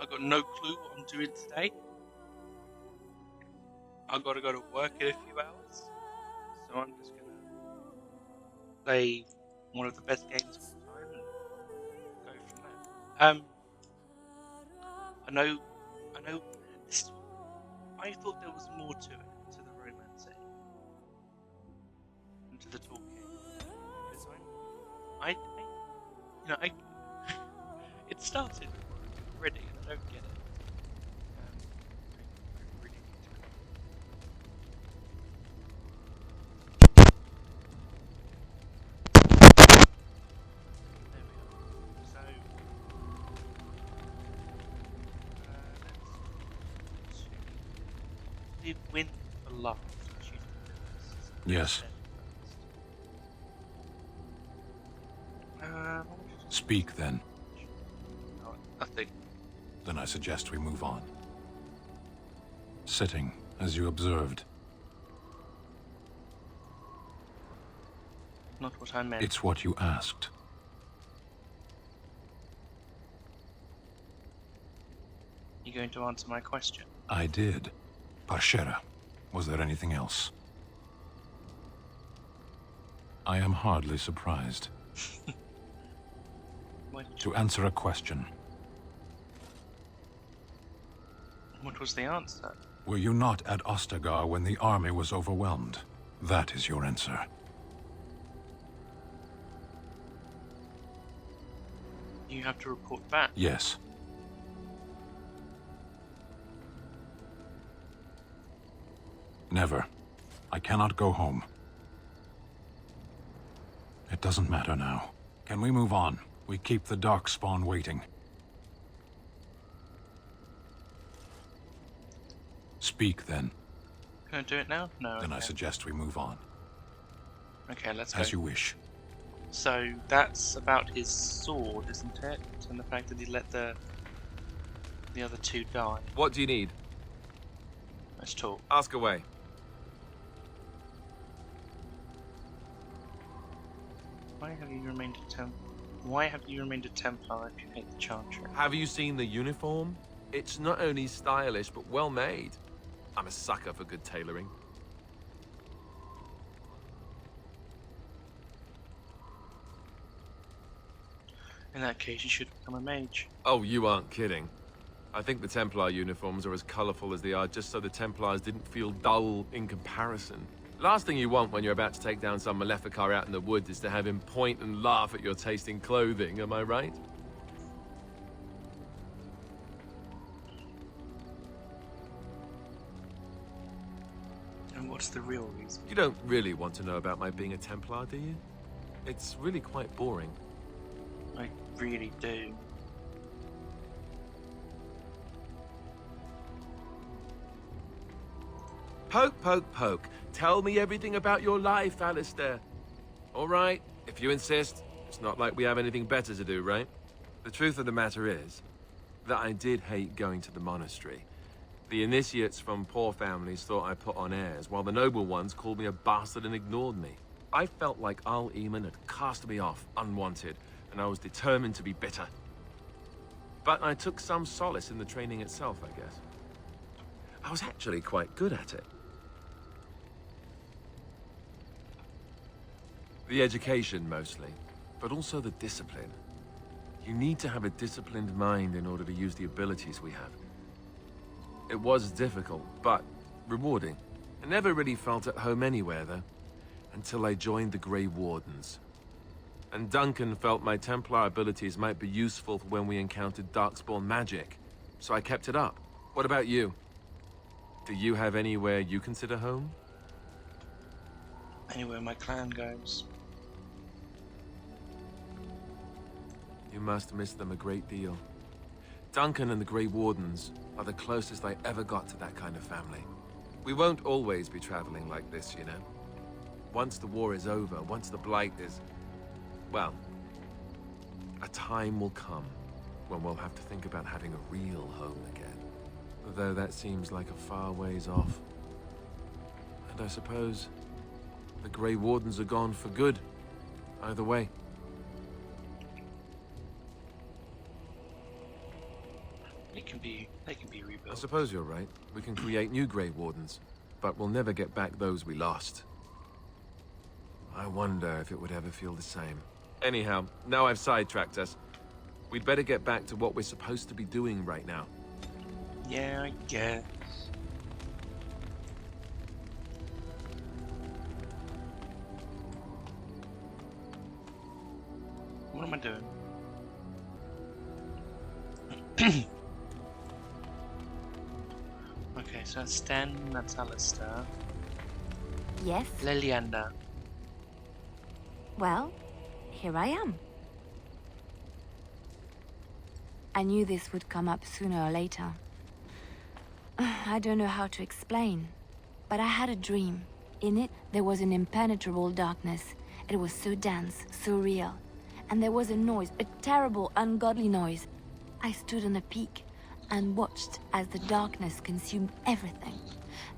I've got no clue what I'm doing today. I've got to go to work in a few hours, so I'm just gonna play one of the best games of all time and go from there. I know. I thought there was more to it, to the romancing, and to the talking. Because it started already, and I don't get it. I really need to There we are. So, let's leave win for last. Yes. Speak, then. Oh, nothing. Then I suggest we move on. Sitting, as you observed. Not what I meant. It's what you asked. You going to answer my question? I did. Parshera. Was there anything else? I am hardly surprised. To answer a question. What was the answer? Were you not at Ostagar when the army was overwhelmed? That is your answer. You have to report back. Yes. Never. I cannot go home. It doesn't matter now. Can we move on? We keep the Darkspawn waiting. Speak, then. Can I do it now? No. Then okay. I suggest we move on. Okay, let's go. As you wish. So that's about his sword, isn't it? And the fact that he let the other two die. What do you need? Let's talk. Ask away. Why have you remained a Templar if you hate the Chantry? Have you seen the uniform? It's not only stylish, but well made. I'm a sucker for good tailoring. In that case, you should become a mage. Oh, you aren't kidding. I think the Templar uniforms are as colorful as they are just so the Templars didn't feel dull in comparison. Last thing you want when you're about to take down some Maleficar out in the woods is to have him point and laugh at your taste in clothing, am I right? And what's the real reason? You don't really want to know about my being a Templar, do you? It's really quite boring. I really do. Poke, poke, poke. Tell me everything about your life, Alistair. All right, if you insist. It's not like we have anything better to do, right? The truth of the matter is that I did hate going to the monastery. The initiates from poor families thought I put on airs, while the noble ones called me a bastard and ignored me. I felt like Al Eamon had cast me off, unwanted, and I was determined to be bitter. But I took some solace in the training itself, I guess. I was actually quite good at it. The education, mostly, but also the discipline. You need to have a disciplined mind in order to use the abilities we have. It was difficult, but rewarding. I never really felt at home anywhere, though, until I joined the Grey Wardens. And Duncan felt my Templar abilities might be useful for when we encountered Darkspawn magic, so I kept it up. What about you? Do you have anywhere you consider home? Anywhere my clan goes. You must miss them a great deal. Duncan and the Grey Wardens are the closest I ever got to that kind of family. We won't always be traveling like this, you know. Once the war is over, once the Blight is... well, a time will come when we'll have to think about having a real home again. Though that seems like a far ways off. And I suppose the Grey Wardens are gone for good, either way. It can I suppose you're right. We can create new Grey Wardens, but we'll never get back those we lost. I wonder if it would ever feel the same. Anyhow, now I've sidetracked us. We'd better get back to what we're supposed to be doing right now. Yeah, I guess. What am I doing? Okay, so that's Sten, that's Alistair. Yes? Liliana. Well, here I am. I knew this would come up sooner or later. I don't know how to explain, but I had a dream. In it, there was an impenetrable darkness. It was so dense, so real. And there was a noise, a terrible, ungodly noise. I stood on a peak and watched as the darkness consumed everything.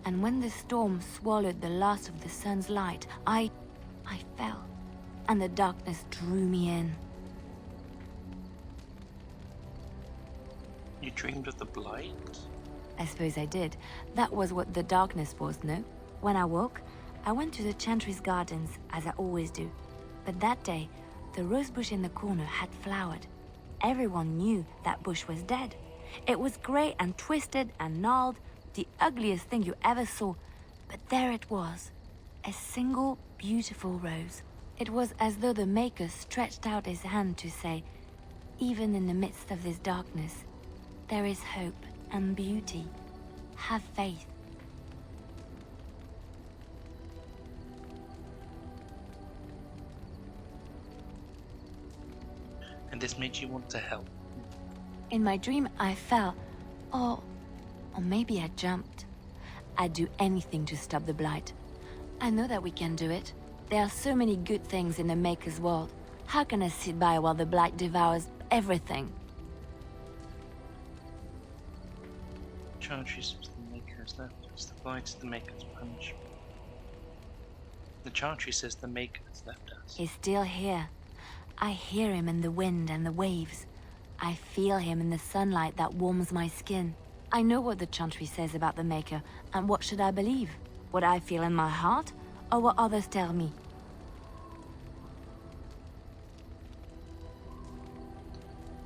And when the storm swallowed the last of the sun's light, I fell, and the darkness drew me in. You dreamed of the Blight? I suppose I did. That was what the darkness was, no? When I woke, I went to the Chantry's gardens, as I always do. But that day, the rosebush in the corner had flowered. Everyone knew that bush was dead. It was grey and twisted and gnarled, the ugliest thing you ever saw. But there it was, a single beautiful rose. It was as though the Maker stretched out his hand to say, even in the midst of this darkness, there is hope and beauty. Have faith. And this made you want to help. In my dream, I fell, or maybe I jumped. I'd do anything to stop the Blight. I know that we can do it. There are so many good things in the Maker's world. How can I sit by while the Blight devours everything? Chantry says the Maker has left us. The Blight is the Maker's punishment. The Chantry says the Maker has left us. He's still here. I hear him in the wind and the waves. I feel him in the sunlight that warms my skin. I know what the Chantry says about the Maker, and what should I believe? What I feel in my heart, or what others tell me?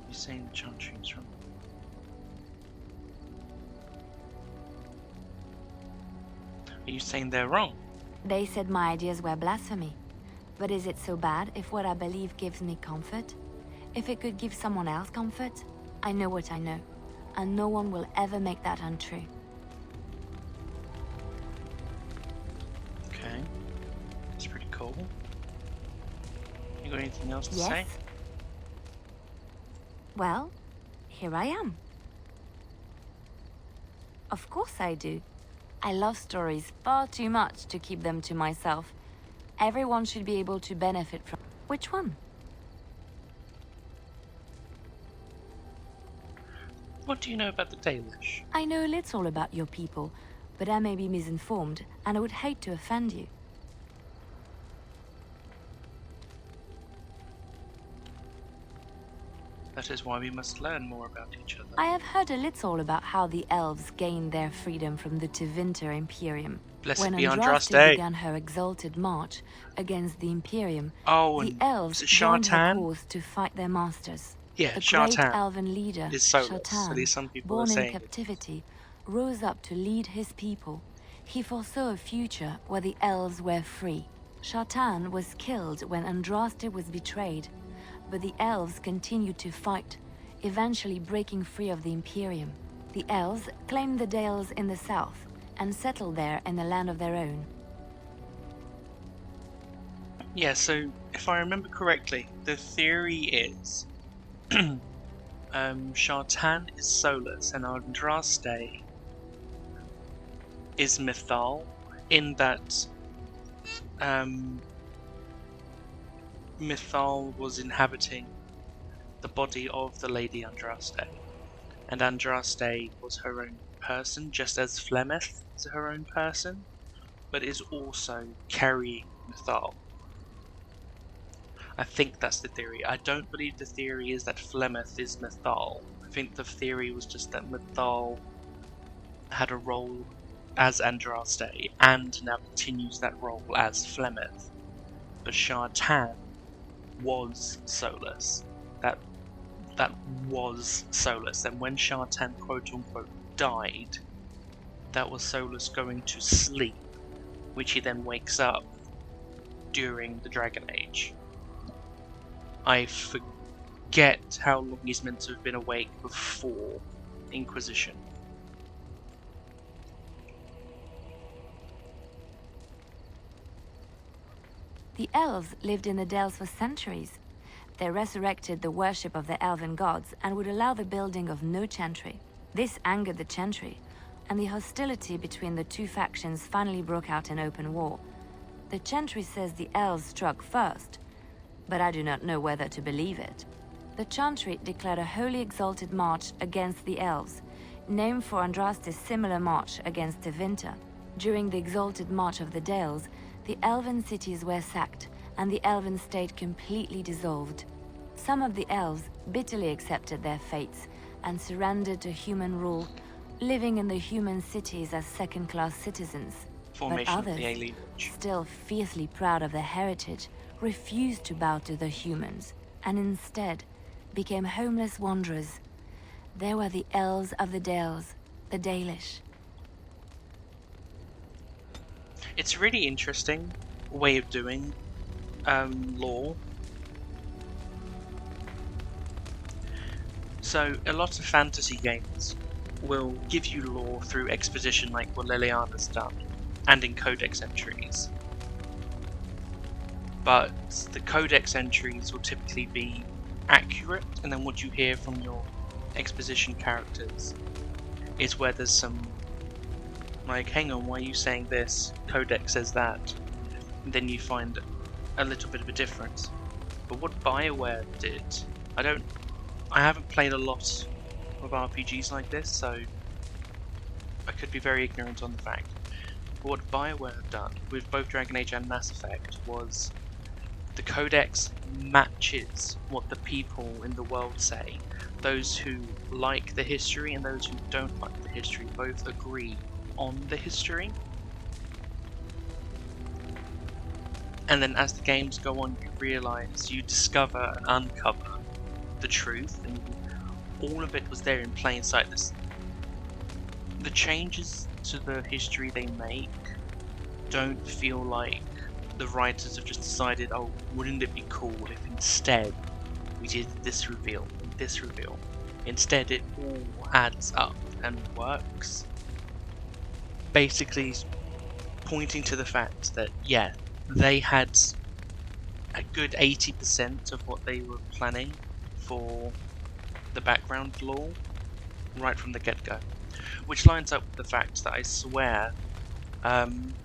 You're saying the Chantry is wrong. Are you saying they're wrong? They said my ideas were blasphemy. But is it so bad if what I believe gives me comfort? If it could give someone else comfort? I know what I know, and no one will ever make that untrue. Okay. That's pretty cool. You got anything else to Yes? say? Well, here I am. Of course I do. I love stories far too much to keep them to myself. Everyone should be able to benefit from... Which one? What do you know about the Dalish? I know little about your people, but I may be misinformed, and I would hate to offend you. That is why we must learn more about each other. I have heard a little about how the elves gained their freedom from the Tevinter Imperium. Blessed When be Andraste Andraste. began her exalted march against the Imperium, Oh, the and elves is it joined her Shartan? cause to fight their masters. Yeah, The great Shartan elven leader, is soulless. Shartan, At least some people are born in saying it. captivity, rose up to lead his people. He foresaw a future where the elves were free. Shartan was killed when Andraste was betrayed, but the elves continued to fight, eventually breaking free of the Imperium. The elves claimed the Dales in the south and settled there in a land of their own. Yeah, so if I remember correctly, the theory is Shartan is soulless and Andraste is mythal, in that Mythal was inhabiting the body of the Lady Andraste, and Andraste was her own person, just as Flemeth is her own person, but is also carrying Mythal. I think that's the theory. I don't believe the theory is that Flemeth is Mythal. I think the theory was just that Mythal had a role as Andraste and now continues that role as Flemeth. But Shartan was Solus. That was Solus. And when Shartan quote unquote died, that was Solus going to sleep, which he then wakes up during the Dragon Age. I forget how long he's meant to have been awake before Inquisition. The elves lived in the Dells for centuries. They resurrected the worship of the elven gods and would allow the building of no chantry. This angered the chantry, and the hostility between the two factions finally broke out in open war. The chantry says the elves struck first, but I do not know whether to believe it. The chantry declared a wholly exalted march against the elves, named for Andraste's similar march against Tevinter. During the exalted march of the Dales, the elven cities were sacked, and the elven state completely dissolved. Some of the elves bitterly accepted their fates and surrendered to human rule, living in the human cities as second-class citizens. Formation But of the others, alienage. still fiercely proud of their heritage, refused to bow to the humans, and instead became homeless wanderers. They were the elves of the Dales, the Dalish. It's a really interesting way of doing lore. So a lot of fantasy games will give you lore through exposition like what Liliana's done, and in codex entries. But the codex entries will typically be accurate, and then what you hear from your exposition characters is where there's some like, hang on, why are you saying this? Codex says that. And then you find a little bit of a difference. But what BioWare did, I haven't played a lot of RPGs like this, so I could be very ignorant on the fact. But what BioWare have done with both Dragon Age and Mass Effect was the Codex matches what the people in the world say. Those who like the history and those who don't like the history both agree on the history. And then as the games go on, you discover and uncover the truth, and all of it was there in plain sight. The changes to the history they make don't feel like the writers have just decided, oh, wouldn't it be cool if instead we did this reveal and this reveal. Instead, it all adds up and works. Basically pointing to the fact that, yeah, they had a good 80% of what they were planning for the background lore right from the get-go. Which lines up with the fact that I swear, can't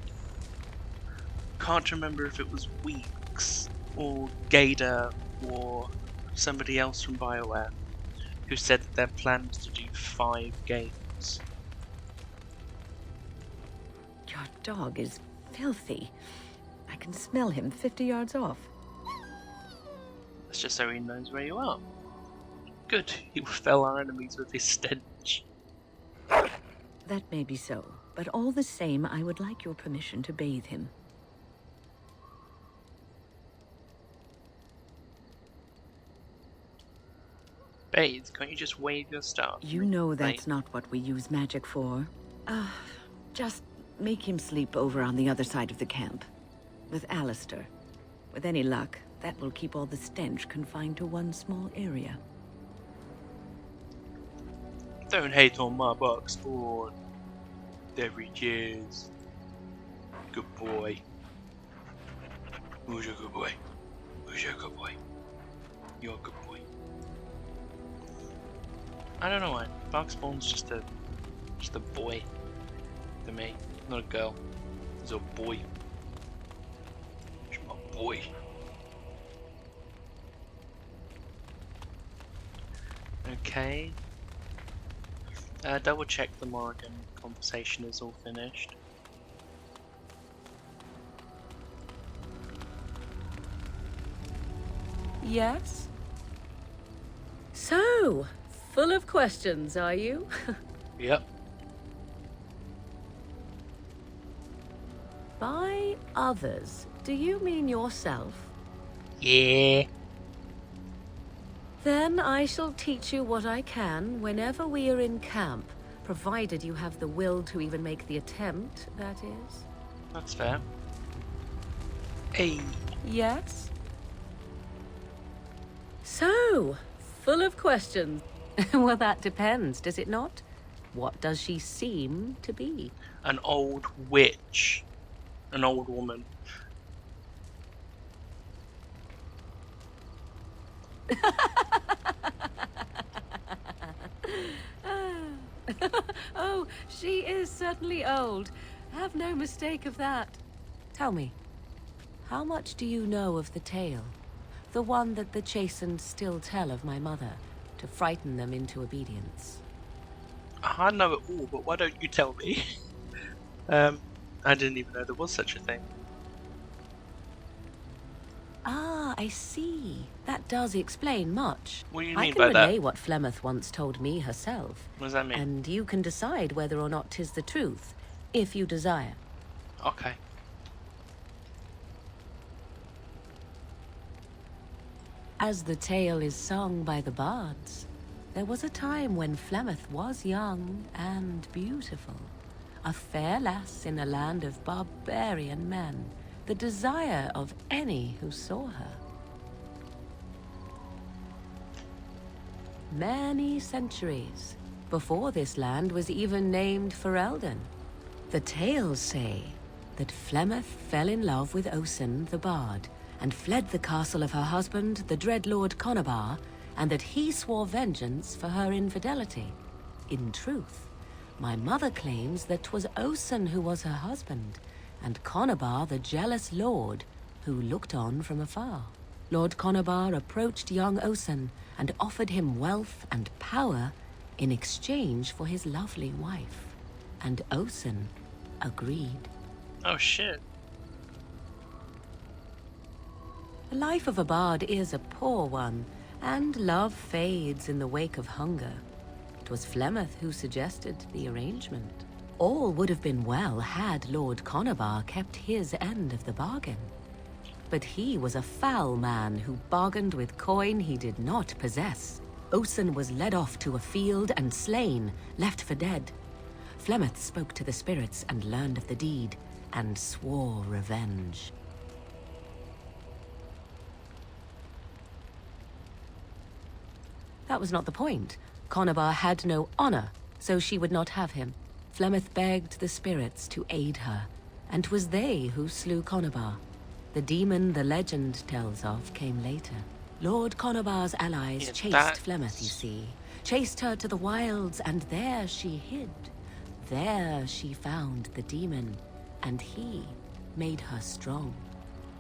remember if it was Weeks or Gator or somebody else from BioWare who said that their plans to do 5 games. Your dog is filthy. I can smell him 50 yards off. That's just so he knows where you are. Good, he will fell our enemies with his stench. That may be so, but all the same, I would like your permission to bathe him. Bathe, can't you just wave your staff? You know that's not what we use magic for. Just make him sleep over on the other side of the camp. With Alistair. With any luck, that will keep all the stench confined to one small area. Don't hate on my buck spawn. There he is. Good boy. Who's your good boy? Who's your good boy? You're a good boy. I don't know why. Buckspawn's just a boy to me, not a girl. He's a boy. He's my boy. Okay. Double check the Morrigan conversation is all finished. Yes? So, full of questions, are you? Yep. others, do you mean yourself? Yeah. Then I shall teach you what I can whenever we are in camp, provided you have the will to even make the attempt, that is. That's fair. Hey. Yes? So, full of questions. Well, that depends, does it not? What does she seem to be? An old witch. An old woman. Oh, she is certainly old. Have no mistake of that. Tell me, how much do you know of the tale? The one that the chastened still tell of my mother, to frighten them into obedience. I know it all, but why don't you tell me? I didn't even know there was such a thing. Ah, I see. That does explain much. What do you I mean can by relay that? what Flemeth once told me herself. What does that mean? And you can decide whether or not 'tis the truth, if you desire. Okay. As the tale is sung by the bards, there was a time when Flemeth was young and beautiful. A fair lass in a land of barbarian men, the desire of any who saw her. Many centuries before this land was even named Ferelden. The tales say that Flemeth fell in love with Osen the Bard and fled the castle of her husband, the dread Lord Conabar, and that he swore vengeance for her infidelity. In truth, my mother claims that 'twas Osen who was her husband, and Conabar the jealous lord who looked on from afar. Lord Conabar approached young Osen and offered him wealth and power in exchange for his lovely wife. And Osen agreed. Oh shit. The life of a bard is a poor one, and love fades in the wake of hunger. It was Flemeth who suggested the arrangement. All would have been well had Lord Conabar kept his end of the bargain. But he was a foul man who bargained with coin he did not possess. Osen was led off to a field and slain, left for dead. Flemeth spoke to the spirits and learned of the deed, and swore revenge. That was not the point. Conabar had no honor, so she would not have him. Flemeth begged the spirits to aid her, and 'twas they who slew Conabar. The demon the legend tells of came later. Lord Conabar's allies chased Flemeth, you see. Chased her to the wilds, and there she hid. There she found the demon, and he made her strong.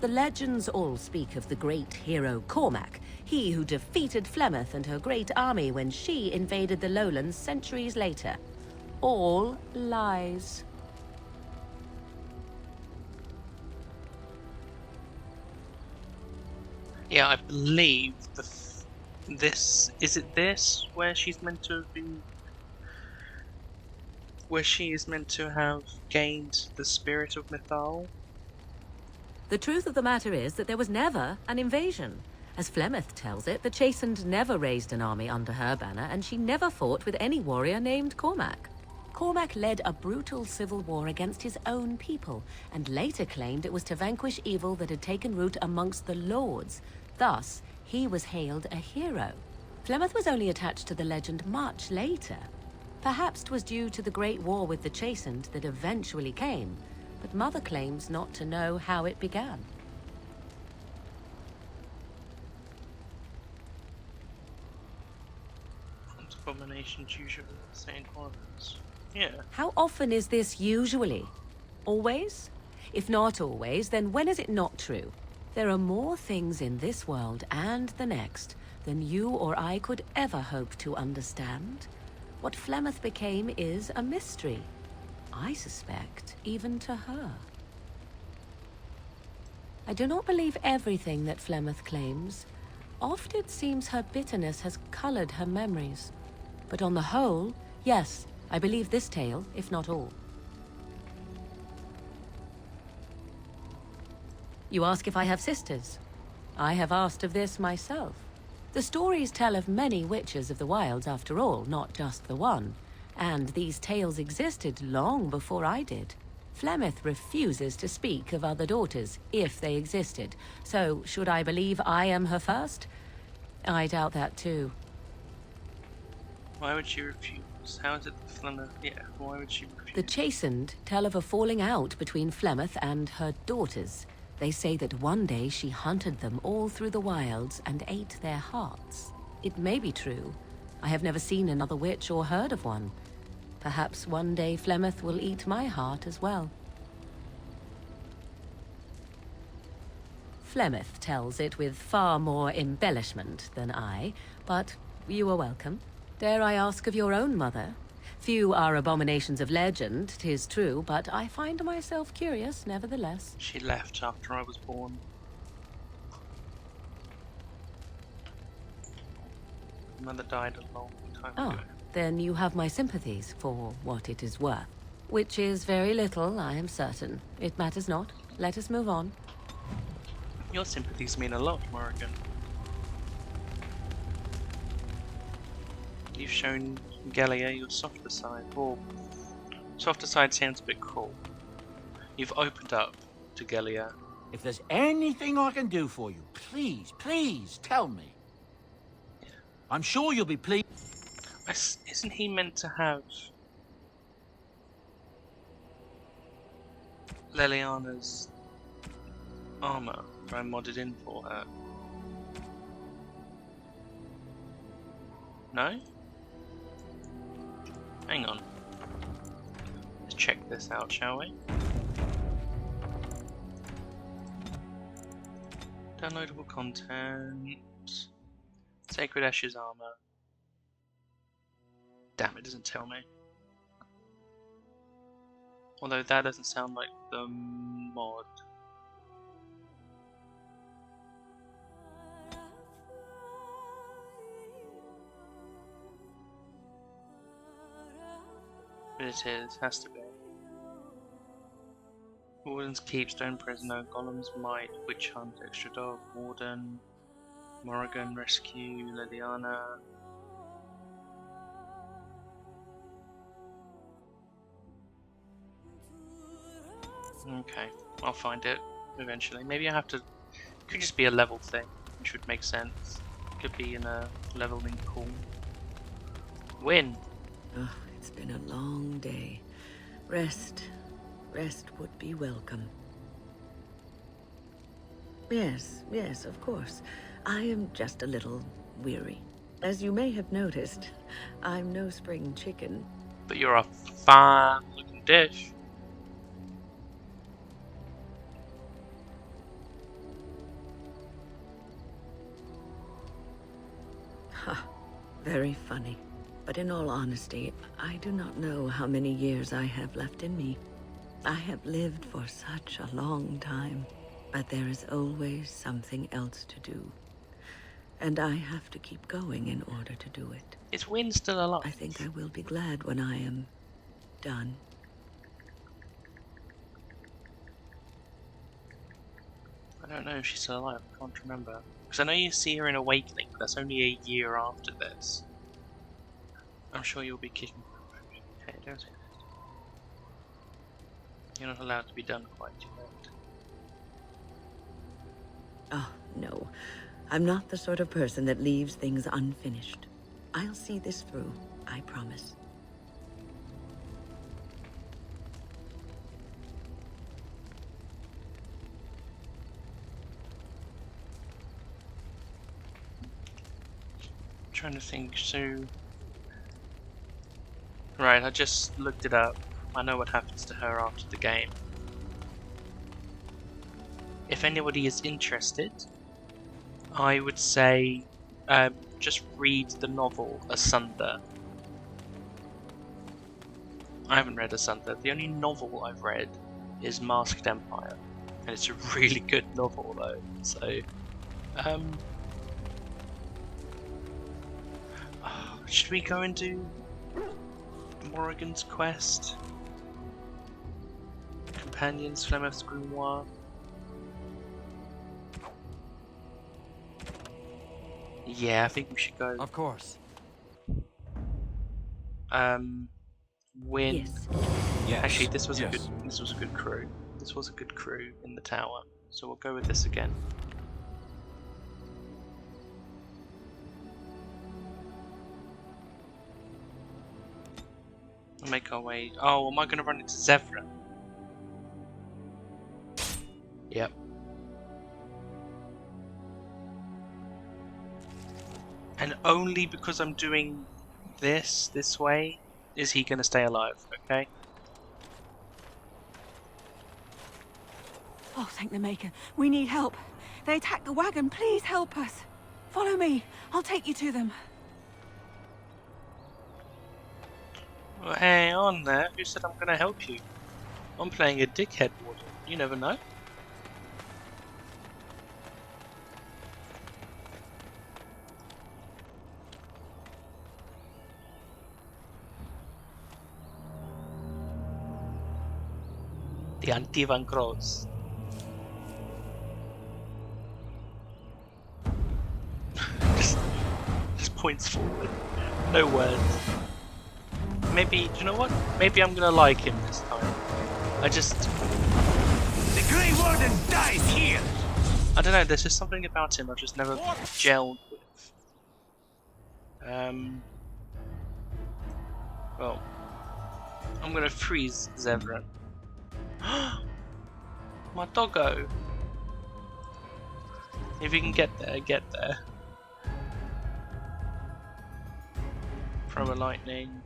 The legends all speak of the great hero Cormac, he who defeated Flemeth and her great army when she invaded the lowlands centuries later. All lies. Yeah, I believe this is it. This where she's meant to have been, where she is meant to have gained the spirit of Mythal. The truth of the matter is that there was never an invasion. As Flemeth tells it, the Chastened never raised an army under her banner, and she never fought with any warrior named Cormac. Cormac led a brutal civil war against his own people, and later claimed it was to vanquish evil that had taken root amongst the lords. Thus, he was hailed a hero. Flemeth was only attached to the legend much later. Perhaps 'twas due to the great war with the Chastened that eventually came, but Mother claims not to know how it began. Abominations usually the same corners. Yeah. How often is this usually? Always? If not always, then when is it not true? There are more things in this world and the next than you or I could ever hope to understand. What Flemeth became is a mystery. I suspect, even to her. I do not believe everything that Flemeth claims. Oft it seems her bitterness has colored her memories. But on the whole, yes, I believe this tale, if not all. You ask if I have sisters. I have asked of this myself. The stories tell of many witches of the wilds after all, not just the one. And these tales existed long before I did. Flemeth refuses to speak of other daughters, if they existed. So, should I believe I am her first? I doubt that too. Why would she refuse? How is it the Flemeth? Yeah, why would she refuse? The Chastened tell of a falling out between Flemeth and her daughters. They say that one day she hunted them all through the wilds and ate their hearts. It may be true. I have never seen another witch or heard of one. Perhaps one day Flemeth will eat my heart as well. Flemeth tells it with far more embellishment than I, but you are welcome. Dare I ask of your own mother? Few are abominations of legend, 'tis true, but I find myself curious nevertheless. She left after I was born. Mother died a long time ago. Then you have my sympathies for what it is worth. Which is very little, I am certain. It matters not. Let us move on. Your sympathies mean a lot, Morrigan. You've shown Galia your softer side. Well, softer side sounds a bit cruel. You've opened up to Galia. If there's anything I can do for you, please, please tell me. I'm sure you'll be pleased. Isn't he meant to have Leliana's armor that I modded in for her? No? Hang on. Let's check this out, shall we? Downloadable content. Sacred Ashes armor. Damn, it doesn't tell me. Although that doesn't sound like the mod. But it is, has to be. Warden's Keep, Stone Prisoner, Golem's Might, Witch Hunt, Extra Dog, Warden, Morrigan, Rescue, Liliana. Okay, I'll find it eventually. Maybe I have to. Could just be a level thing, which would make sense. Could be in a leveling pool. Win! Oh, it's been a long day. Rest would be welcome. Yes, of course. I am just a little weary. As you may have noticed, I'm no spring chicken. But you're a fine looking dish. Very funny. But in all honesty, I do not know how many years I have left in me. I have lived for such a long time, but there is always something else to do. And I have to keep going in order to do it. Is Win still alive? I think I will be glad when I am done. I don't know if she's still alive, I can't remember. Because I know you see her in Awakening, but that's only a year after this. I'm sure you'll be kicking. Okay, don't say that. You're not allowed to be done quite yet. Oh, no. I'm not the sort of person that leaves things unfinished. I'll see this through, I promise. I'm trying to think, so... Right, I just looked it up. I know what happens to her after the game. If anybody is interested, I would say just read the novel Asunder. I haven't read Asunder. The only novel I've read is Masked Empire, and it's a really good novel though. So, should we go and do Morrigan's quest? Companions, Flemeth's Grimoire. Yeah, I think we should go. Of course. Win. Yes. Yes. Actually, this was a yes. good crew. This was a good crew in the tower. So we'll go with this again. We'll make our way. Oh, am I going to run into Zevran? Yep. And only because I'm doing this way is he going to stay alive, okay? Oh, thank the Maker. We need help. They attacked the wagon. Please help us. Follow me. I'll take you to them. Well, hang on there. Who said I'm going to help you? I'm playing a dickhead warden. You never know. The Antivan Cross. just points forward. No words. Maybe, do you know what? Maybe I'm gonna like him this time. The Grey Warden dies here! I don't know, there's just something about him I've just never gelled with. Well, I'm gonna freeze Zevran. My doggo! If you can get there, get there. Throw a lightning.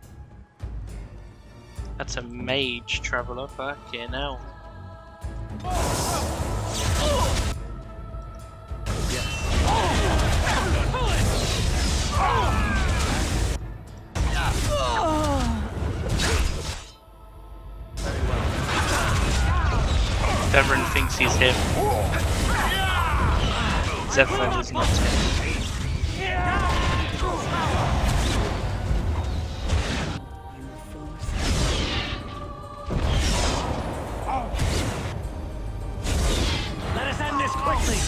That's a mage traveller, fucking hell. Zevran thinks he's him. Zevran is not him. Let us end this quickly!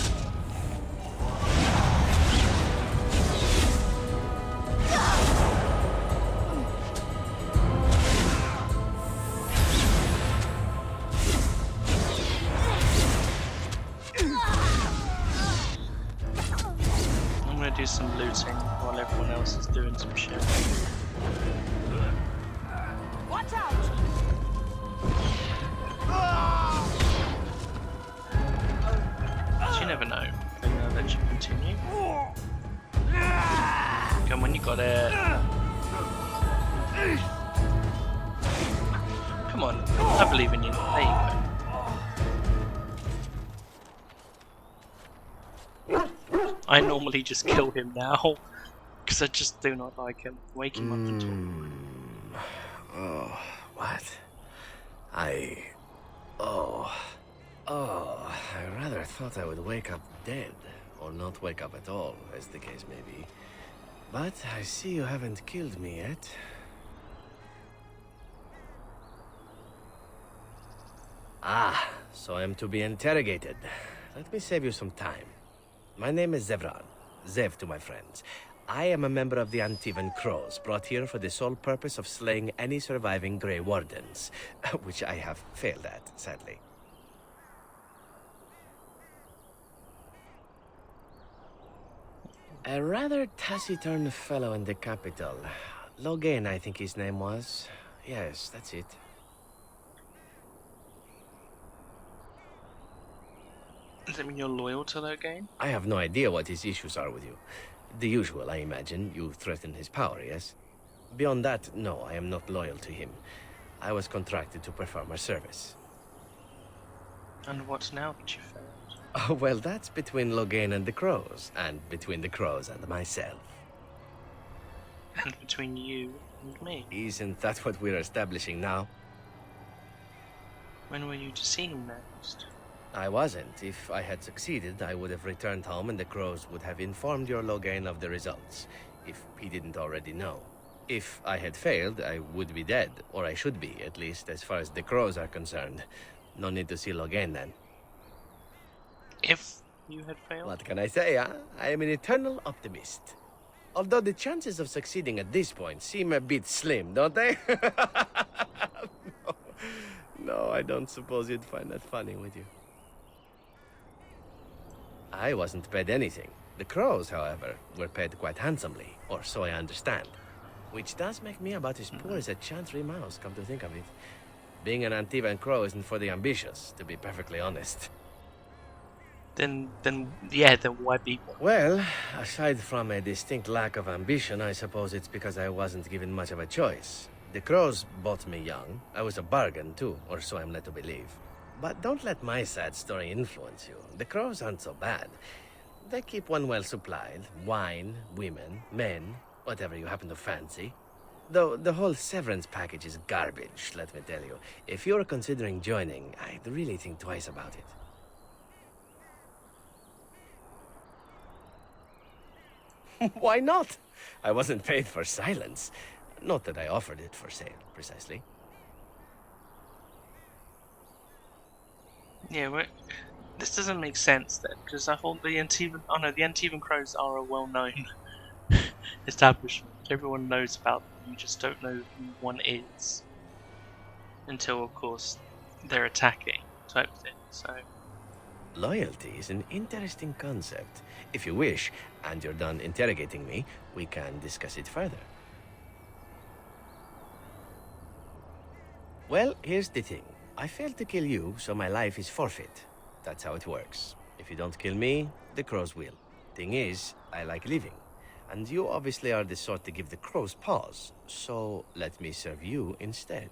I'm gonna do some looting while everyone else is doing some shit. Watch out! But you never know. I'm gonna let you continue. Come on, you got it. Come on, I believe in you. There you go. I normally just kill him now, because I just do not like him. Wake him up and talk. Oh, what? I rather thought I would wake up dead, or not wake up at all, as the case may be. But I see you haven't killed me yet. Ah, so I'm to be interrogated. Let me save you some time. My name is Zevran. Zev to my friends. I am a member of the Antivan Crows, brought here for the sole purpose of slaying any surviving Grey Wardens, which I have failed at, sadly. A rather taciturn fellow in the capital. Logain, I think his name was. Yes, that's it. Does that mean you're loyal to that game? I have no idea what his issues are with you. The usual, I imagine. You threaten his power, yes? Beyond that, no, I am not loyal to him. I was contracted to perform a service. And what now that you failed? Oh, well, that's between Logain and the Crows, and between the Crows and myself. And between you and me? Isn't that what we're establishing now? When were you to see him next? I wasn't. If I had succeeded, I would have returned home and the Crows would have informed your Logain of the results, if he didn't already know. If I had failed, I would be dead, or I should be, at least as far as the Crows are concerned. No need to see Logain then. If you had failed? What can I say, huh? I am an eternal optimist. Although the chances of succeeding at this point seem a bit slim, don't they? no, no, I don't suppose you'd find that funny, would you? I wasn't paid anything. The crows, however, were paid quite handsomely, or so I understand. Which does make me about as poor as a chantry mouse, come to think of it. Being an Antivan crow isn't for the ambitious, to be perfectly honest. Then why be one? Well, aside from a distinct lack of ambition, I suppose it's because I wasn't given much of a choice. The crows bought me young. I was a bargain, too, or so I'm led to believe. But don't let my sad story influence you. The crows aren't so bad. They keep one well supplied. Wine, women, men, whatever you happen to fancy. Though the whole severance package is garbage, let me tell you. If you're considering joining, I'd really think twice about it. Why not? I wasn't paid for silence. Not that I offered it for sale, precisely. Yeah, well, this doesn't make sense then, because I thought the Antivan... Oh no, the Antivan Crows are a well-known establishment. Everyone knows about them, you just don't know who one is. Until, of course, they're attacking, type thing, so... Loyalty is an interesting concept. If you wish, and you're done interrogating me, we can discuss it further. Well, here's the thing. I failed to kill you, so my life is forfeit. That's how it works. If you don't kill me, the crows will. Thing is, I like living. And you obviously are the sort to give the crows pause, so let me serve you instead.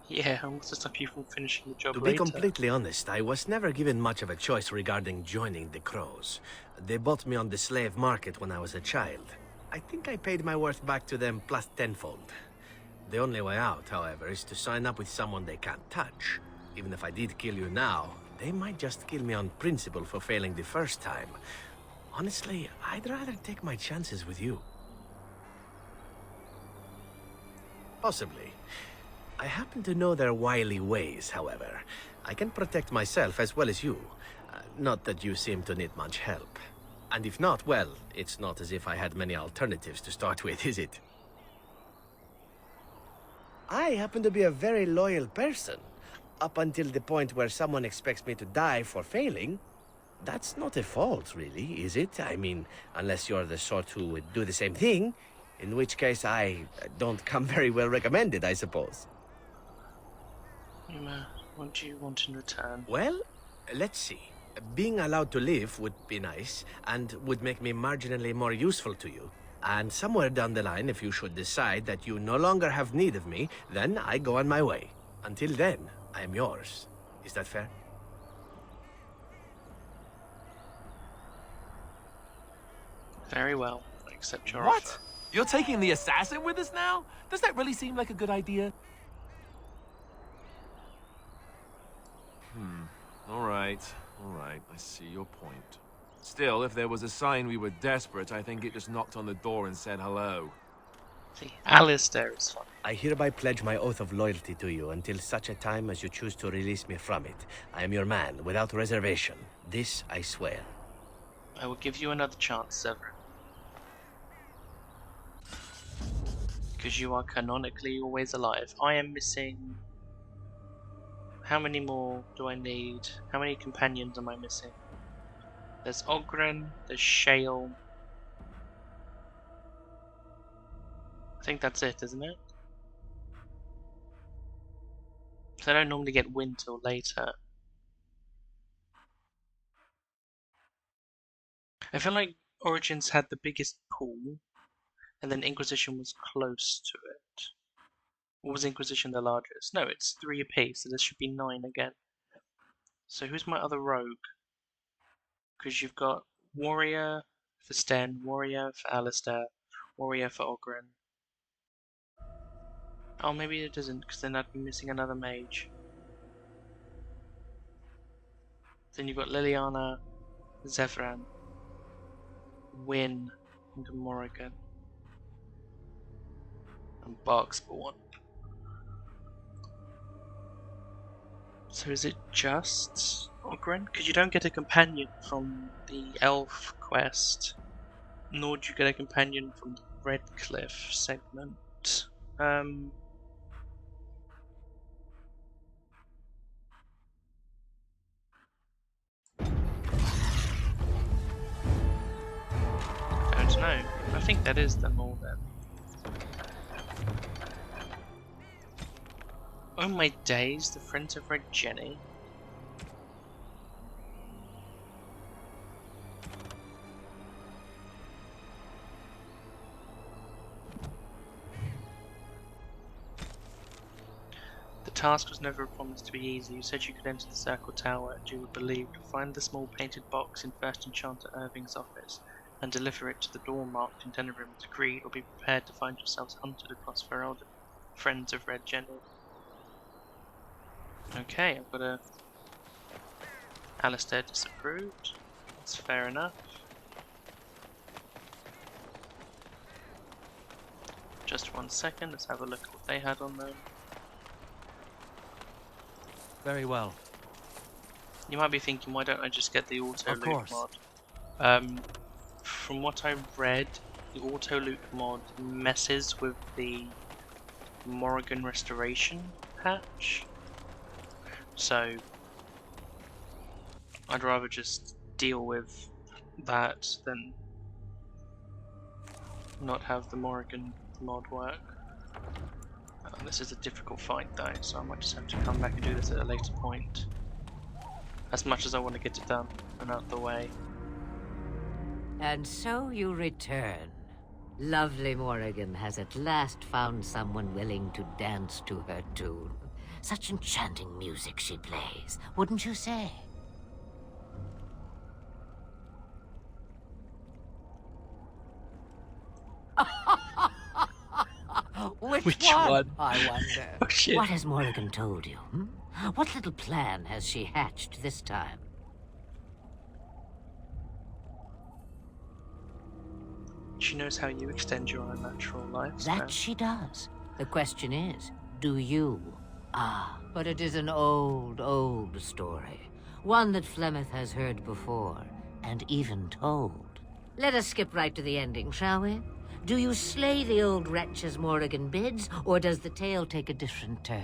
Yeah, and what's to stop you from finishing the job To later? be completely honest, I was never given much of a choice regarding joining the crows. They bought me on the slave market when I was a child. I think I paid my worth back to them plus tenfold. The only way out, however, is to sign up with someone they can't touch. Even if I did kill you now, they might just kill me on principle for failing the first time. Honestly, I'd rather take my chances with you. Possibly. I happen to know their wily ways, however. I can protect myself as well as you. Not that you seem to need much help. And if not, well, it's not as if I had many alternatives to start with, is it? I happen to be a very loyal person. Up until the point where someone expects me to die for failing. That's not a fault, really, is it? I mean, unless you're the sort who would do the same thing. In which case, I don't come very well recommended, I suppose. What do you want in return? Well, let's see. Being allowed to live would be nice, and would make me marginally more useful to you. And somewhere down the line, if you should decide that you no longer have need of me, then I go on my way. Until then, I am yours. Is that fair? Very well, I accept your What? offer. You're taking the assassin with us now? Does that really seem like a good idea? All right. I see your point. Still, if there was a sign we were desperate, I think it just knocked on the door and said hello. See, Alistair is fine. I hereby pledge my oath of loyalty to you until such a time as you choose to release me from it. I am your man, without reservation. This I swear. I will give you another chance, Severin. Because you are canonically always alive. I am missing... How many more do I need? How many companions am I missing? There's Ogren, there's Shale. I think that's it, isn't it? So I don't normally get wind till later. I feel like Origins had the biggest pool, and then Inquisition was close to it. Or was Inquisition the largest? No, it's 3 apiece, so there should be 9 again. So who's my other rogue? Because you've got Warrior for Sten, Warrior for Alistair, Warrior for Ogren. Oh, maybe it doesn't, because then I'd be missing another mage. Then you've got Liliana, Zevran, Wynn, and Morrigan. And Barkspawn. So is it just Ogren? Because you don't get a companion from the elf quest, nor do you get a companion from the Redcliffe segment. I don't know. I think that is them all then. Oh my days, the Friends of Red Jenny. The task was never promised to be easy. You said you could enter the Circle Tower and you were believed. Find the small painted box in First Enchanter Irving's office and deliver it to the door marked in Tenebrym as agreed, or be prepared to find yourselves hunted across Ferelden. Friends of Red Jenny. Okay, I've got a Alistair disapproved. That's fair enough. Just 1 second, let's have a look at what they had on them. Very well. You might be thinking, why don't I just get the auto Of loot course. mod? From what I read, the auto loot mod messes with the Morrigan restoration patch. So I'd rather just deal with that than not have the Morrigan mod work. This is a difficult fight though, so I might just have to come back and do this at a later point. As much as I want to get it done and out of the way. And so you return. Lovely Morrigan has at last found someone willing to dance to her tune. Such enchanting music she plays, wouldn't you say? Which one? I wonder. Oh shit. What has Morrigan told you? What little plan has she hatched this time? She knows how you extend your unnatural life. That she does. The question is, do you? Ah, but it is an old, old story. One that Flemeth has heard before, and even told. Let us skip right to the ending, shall we? Do you slay the old wretch as Morrigan bids, or does the tale take a different turn?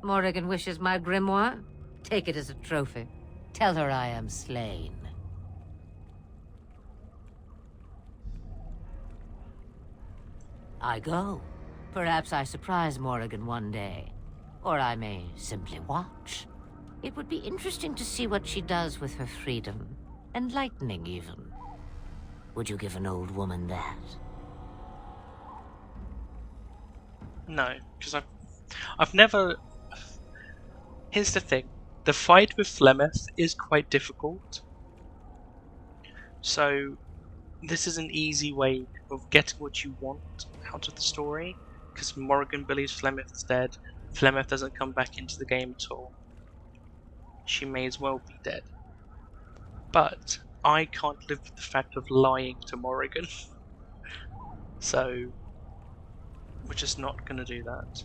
Morrigan wishes my grimoire? Take it as a trophy. Tell her I am slain. I go. Perhaps I surprise Morrigan one day. Or I may simply watch. It would be interesting to see what she does with her freedom. Enlightening, even. Would you give an old woman that? No, because I've never... Here's the thing. The fight with Flemeth is quite difficult. So, this is an easy way of getting what you want out of the story. Because Morrigan believes Flemeth is dead. Flemeth doesn't come back into the game at all. She may as well be dead. But I can't live with the fact of lying to Morrigan. So, we're just not going to do that.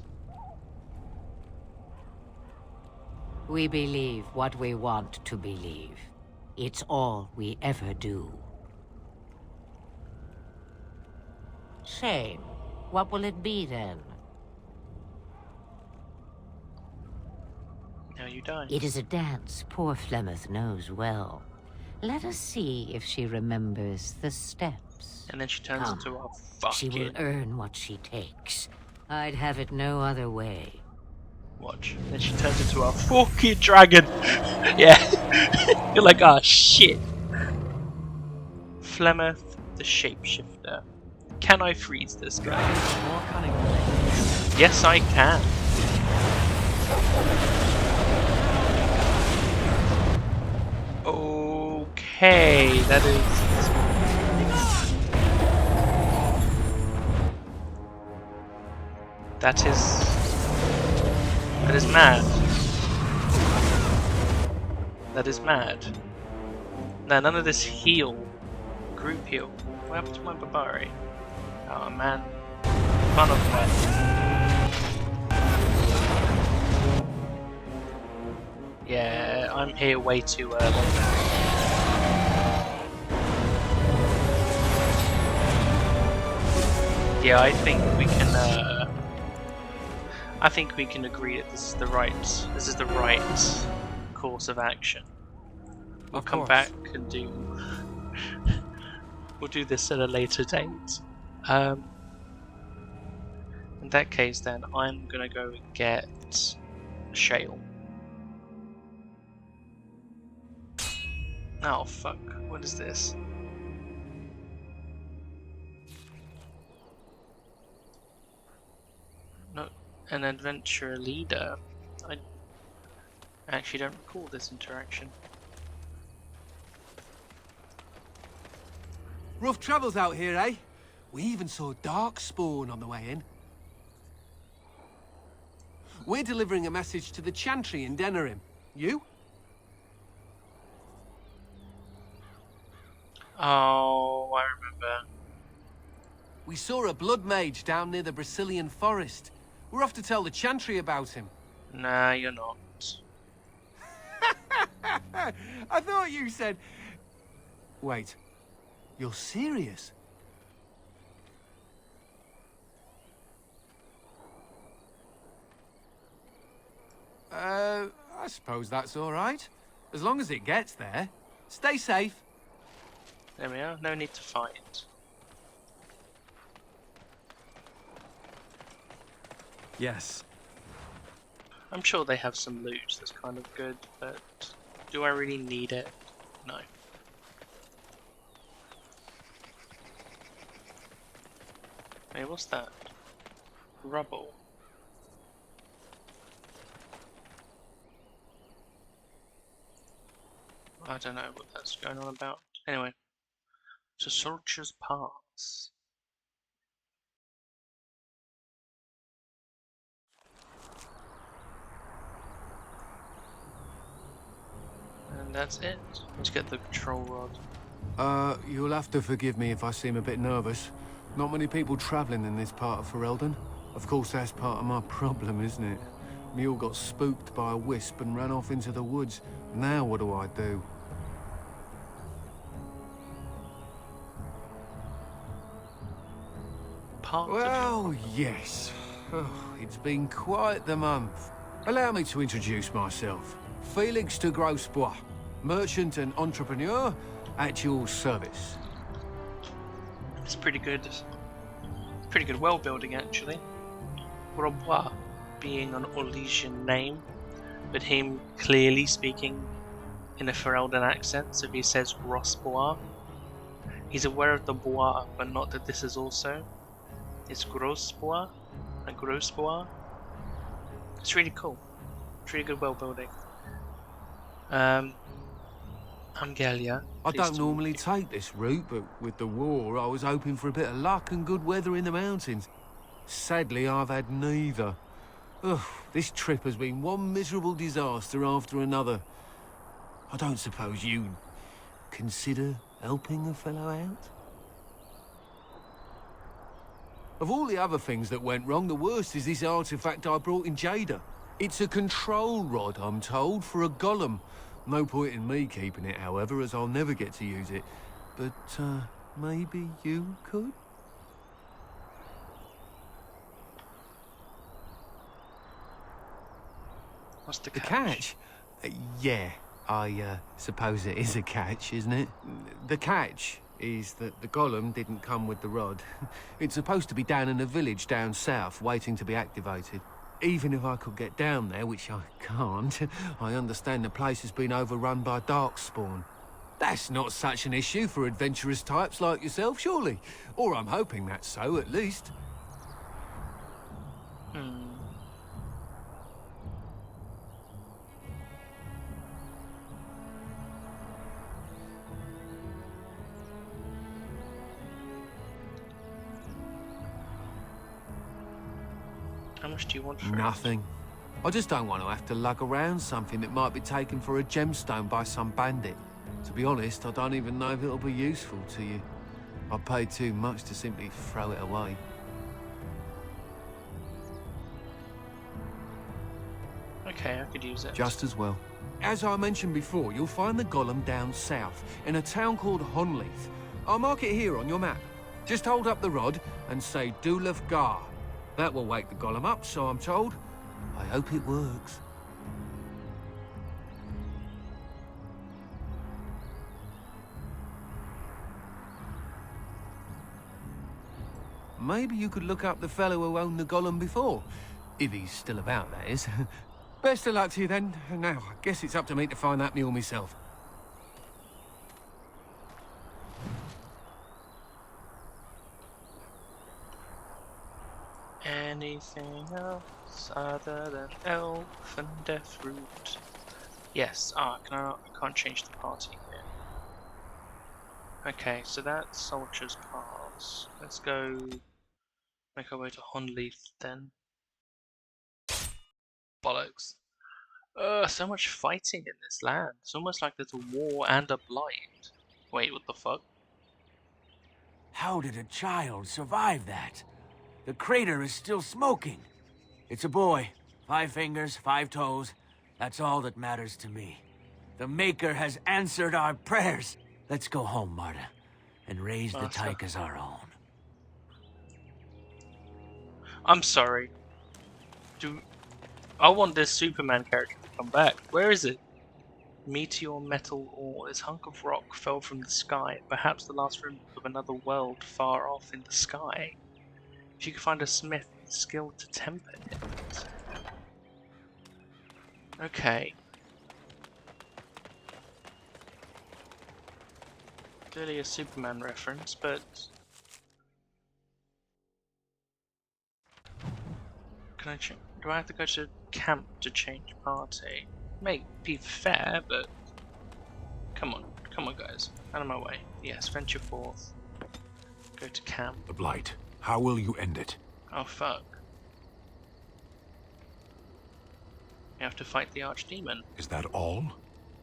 We believe what we want to believe. It's all we ever do. Shame. What will it be then? Now you die. It is a dance poor Flemeth knows well. Let us see if she remembers the steps. And then she turns Come. into a fucking... She will earn what she takes. I'd have it no other way. Watch. Then she turns into a fucking dragon. Yeah. You're like, ah, shit. Flemeth, the shapeshifter. Can I freeze this guy? More cunning. Yes, I can. Okay, that is... That is mad. That is mad. Now, none of this heal, group heal. What happened to my Barbari? Oh man. Fun of that. Yeah, I'm here way too early. Yeah, I think we can. I think we can agree that this is the right. This is the right course of action. We'll Of come course. back and do. We'll do this at a later date. In that case, then I'm gonna go and get shale. Oh fuck! What is this? No, an adventurer leader. I actually don't recall this interaction. Rough travels out here, eh? We even saw Darkspawn on the way in. We're delivering a message to the Chantry in Denerim. You? Oh, I remember. We saw a blood mage down near the Brazilian forest. We're off to tell the Chantry about him. Nah, you're not. I thought you said... Wait. You're serious? I suppose that's all right. As long as it gets there. Stay safe. There we are. No need to fight. Yes. I'm sure they have some loot that's kind of good, but do I really need it? No. Hey, what's that? Rubble. I don't know what that's going on about. Anyway, to Soldier's Pass. And that's it. Let's get the control rod. You'll have to forgive me if I seem a bit nervous. Not many people traveling in this part of Ferelden. Of course, that's part of my problem, isn't it? Mule got spooked by a wisp and ran off into the woods. Now what do I do? Well, yes. Oh, it's been quite the month. Allow me to introduce myself. Felix de Grosbois, merchant and entrepreneur at your service. It's pretty good. It's pretty good world building, actually. Grosbois being an Orlesian name, but him clearly speaking in a Ferelden accent, so he says Grosbois. He's aware of the bois, but not that this is also. It's Grosbois and Grosbois. It's really cool. It's really good world building. I'm Galia. I don't normally take this route, but with the war, I was hoping for a bit of luck and good weather in the mountains. Sadly, I've had neither. Ugh, this trip has been one miserable disaster after another. I don't suppose you'd consider helping a fellow out? Of all the other things that went wrong, the worst is this artifact I brought in Jada. It's a control rod, I'm told, for a golem. No point in me keeping it, however, as I'll never get to use it. But, maybe you could? What's the The catch? catch? Yeah, I suppose it is a catch, isn't it? The catch is that the golem didn't come with the rod. It's supposed to be down in a village down south, waiting to be activated. Even if I could get down there, which I can't, I understand the place has been overrun by Darkspawn. That's not such an issue for adventurous types like yourself, surely? Or I'm hoping that's so, at least. How much do you want for Nothing. I just don't want to have to lug around something that might be taken for a gemstone by some bandit. To be honest, I don't even know if it'll be useful to you. I paid too much to simply throw it away. Okay, I could use it. Just as well. As I mentioned before, you'll find the golem down south, in a town called Honleith. I'll mark it here on your map. Just hold up the rod and say Veilgaurd. That will wake the golem up, so I'm told. I hope it works. Maybe you could look up the fellow who owned the golem before. If he's still about, that is. Best of luck to you then. Now, I guess it's up to me to find that mule myself. Anything else other than elf and death root? Yes. I can't change the party here. Okay, so that's Soldier's Pass. Let's go make our way to Honleith then. Bollocks. So much fighting in this land. It's almost like there's a war and a blight. Wait, what the fuck? How did a child survive that? The crater is still smoking. It's a boy. 5 fingers, 5 toes. That's all that matters to me. The Maker has answered our prayers. Let's go home, Marta, and raise the tyke as our own. I'm sorry. I want this Superman character to come back. Where is it? Meteor, metal, ore. This hunk of rock fell from the sky. Perhaps the last remnant of another world far off in the sky. If you could find a smith with the skill to temper it. Okay. Clearly a Superman reference, but can I change? Do I have to go to camp to change party? May be fair, but come on guys, out of my way. Yes, venture forth. Go to camp. The Blight. How will you end it? Oh fuck. You have to fight the Archdemon. Is that all?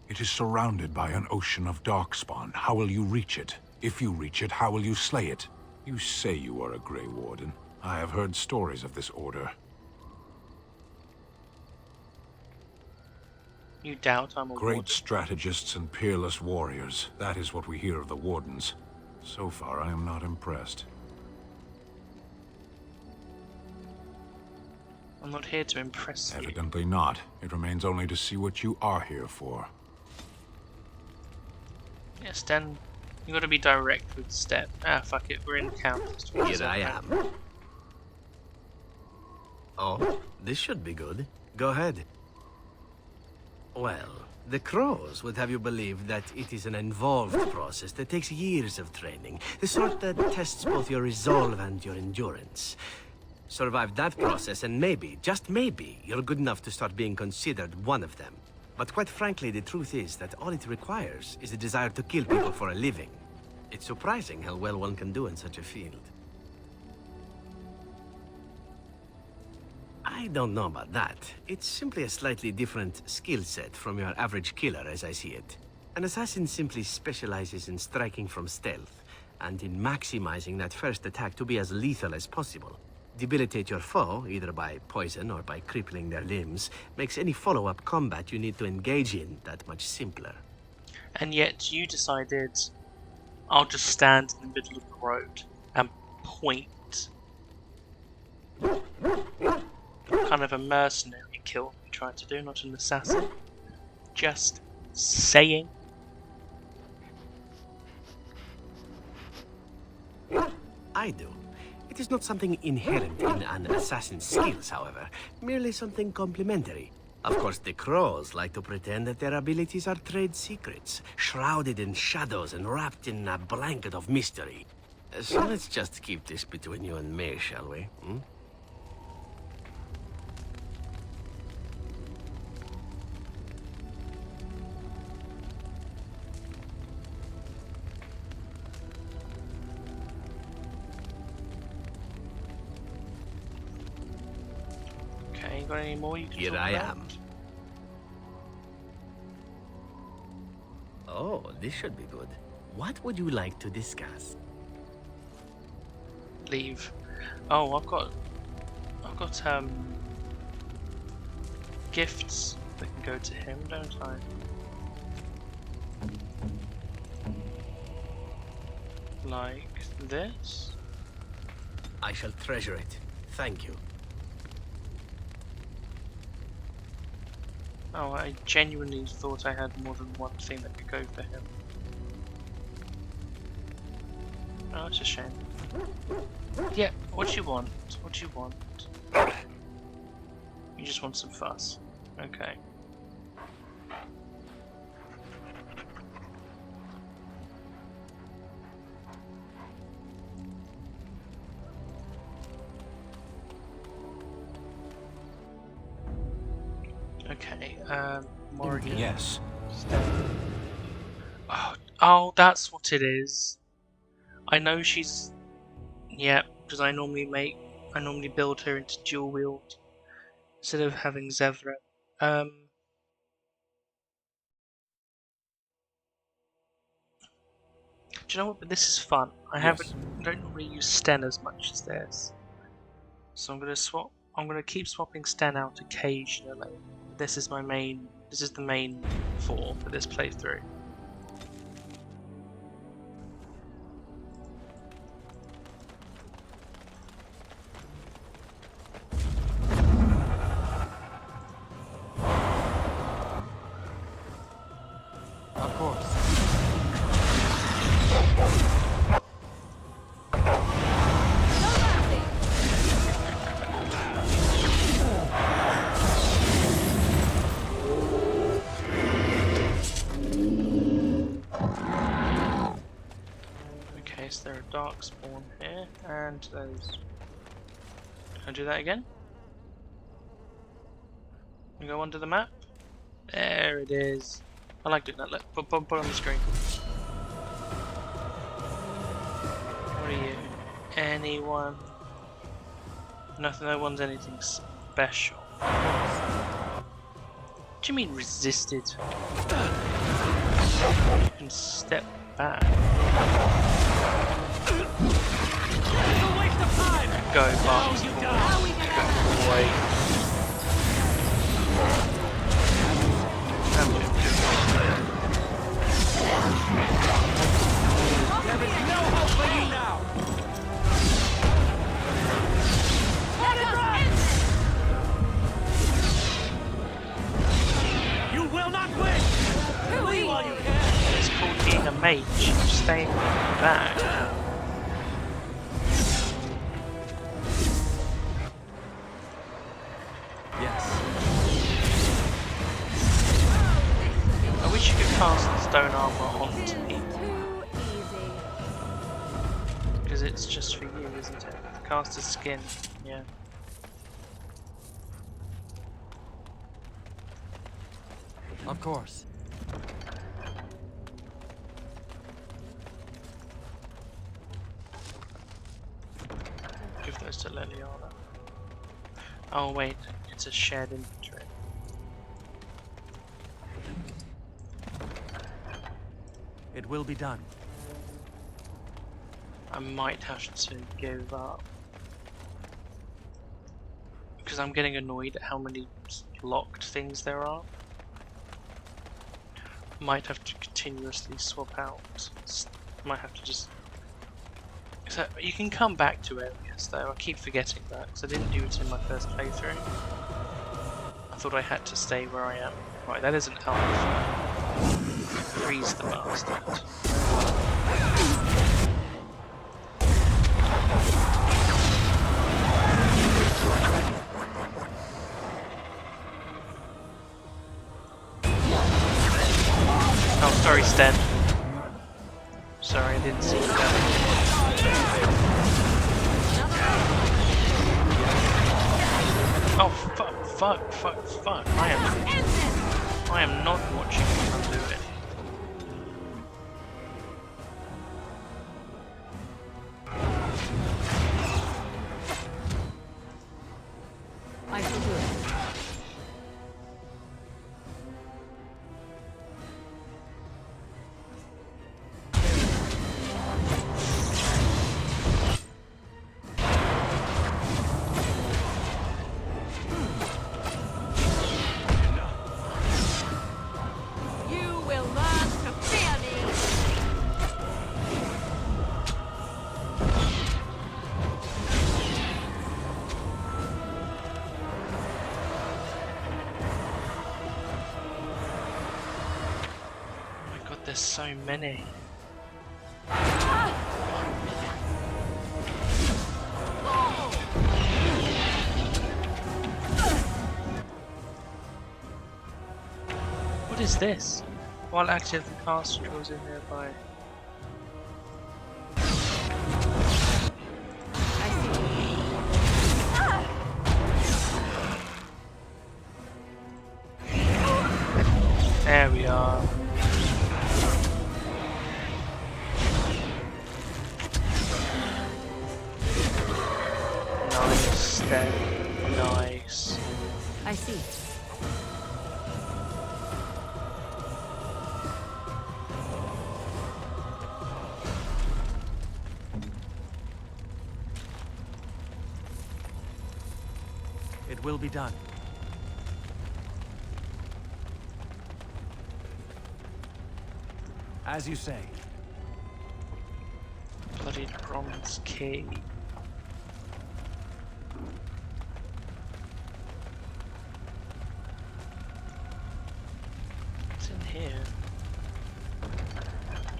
It is surrounded by an ocean of darkspawn. How will you reach it? If you reach it, how will you slay it? You say you are a Grey Warden. I have heard stories of this order. You doubt I'm a Great warden? strategists and peerless warriors. That is what we hear of the Wardens. So far, I am not impressed. I'm not here to impress you. Evidently not. It remains only to see what you are here for. Yes, then you gotta be direct with step. Ah, fuck it, we're in camp. Here I am. Oh, this should be good. Go ahead. Well, the Crows would have you believe that it is an involved process that takes years of training. The sort that tests both your resolve and your endurance. Survive that process and maybe, just maybe, you're good enough to start being considered one of them. But quite frankly, the truth is that all it requires is a desire to kill people for a living. It's surprising how well one can do in such a field. I don't know about that. It's simply a slightly different skill set from your average killer as I see it. An assassin simply specializes in striking from stealth, and in maximizing that first attack to be as lethal as possible. Debilitate your foe, either by poison or by crippling their limbs, makes any follow-up combat you need to engage in that much simpler. And yet you decided I'll just stand in the middle of the road and point. Kind of a mercenary kill you tried to do, not an assassin. Just saying. I do. It is not something inherent in an assassin's skills, however, merely something complementary. Of course, the Crows like to pretend that their abilities are trade secrets, shrouded in shadows and wrapped in a blanket of mystery. So let's just keep this between you and me, shall we? Hmm? Got any more you can Here talk I about? am. Oh, this should be good. What would you like to discuss? leave. Oh, I've got gifts that can go to him, don't I? Like this? I shall treasure it. Thank you. Oh, I genuinely thought I had more than one thing that could go for him. Oh, that's a shame. Yeah, what do you want? What do you want? You just want some fuss. Okay. Okay, Morrigan. Yes. Oh, that's what it is. I know she's... Yeah, because I normally build her into dual wield instead of having Zevra. Do you know what? But this is fun. I don't normally use Sten as much as this, so I'm gonna swap. I'm gonna keep swapping Sten out occasionally. This is my main. This is the main for this playthrough. Of course. Okay, so there are dark spawn here, and there's. Can I do that again? And go under the map. There it is. I like doing that. Look, put on the screen. What are you? Anyone? Nothing. No one's anything special. What do you mean resisted? You can step back. Go, Mark. Wait. There is no hope for you now! You will not win! Flee while you can! It's called being a mage. Staying back. Yes. I wish you could cast the stone armor onto me. Because it's just for you, isn't it? Cast a skin, yeah. Of course. Give those to Liliana. Oh wait, it's a shared inventory. It will be done. I might have to give up. Because I'm getting annoyed at how many locked things there are. Might have to continuously swap out. Might have to just... So you can come back to areas though, I keep forgetting that, because I didn't do it in my first playthrough. I thought I had to stay where I am. Right, that isn't helpful. Freeze the bastard. Oh, sorry, Sten. Sorry, I didn't see you coming. Oh, fuck. I am not watching what I'm doing. I shall do it. There's so many. What is this? While active, the caster draws in nearby. There we are. Nice, then. Nice. I see. It will be done. As you say. Bloody bronze key. What's in here?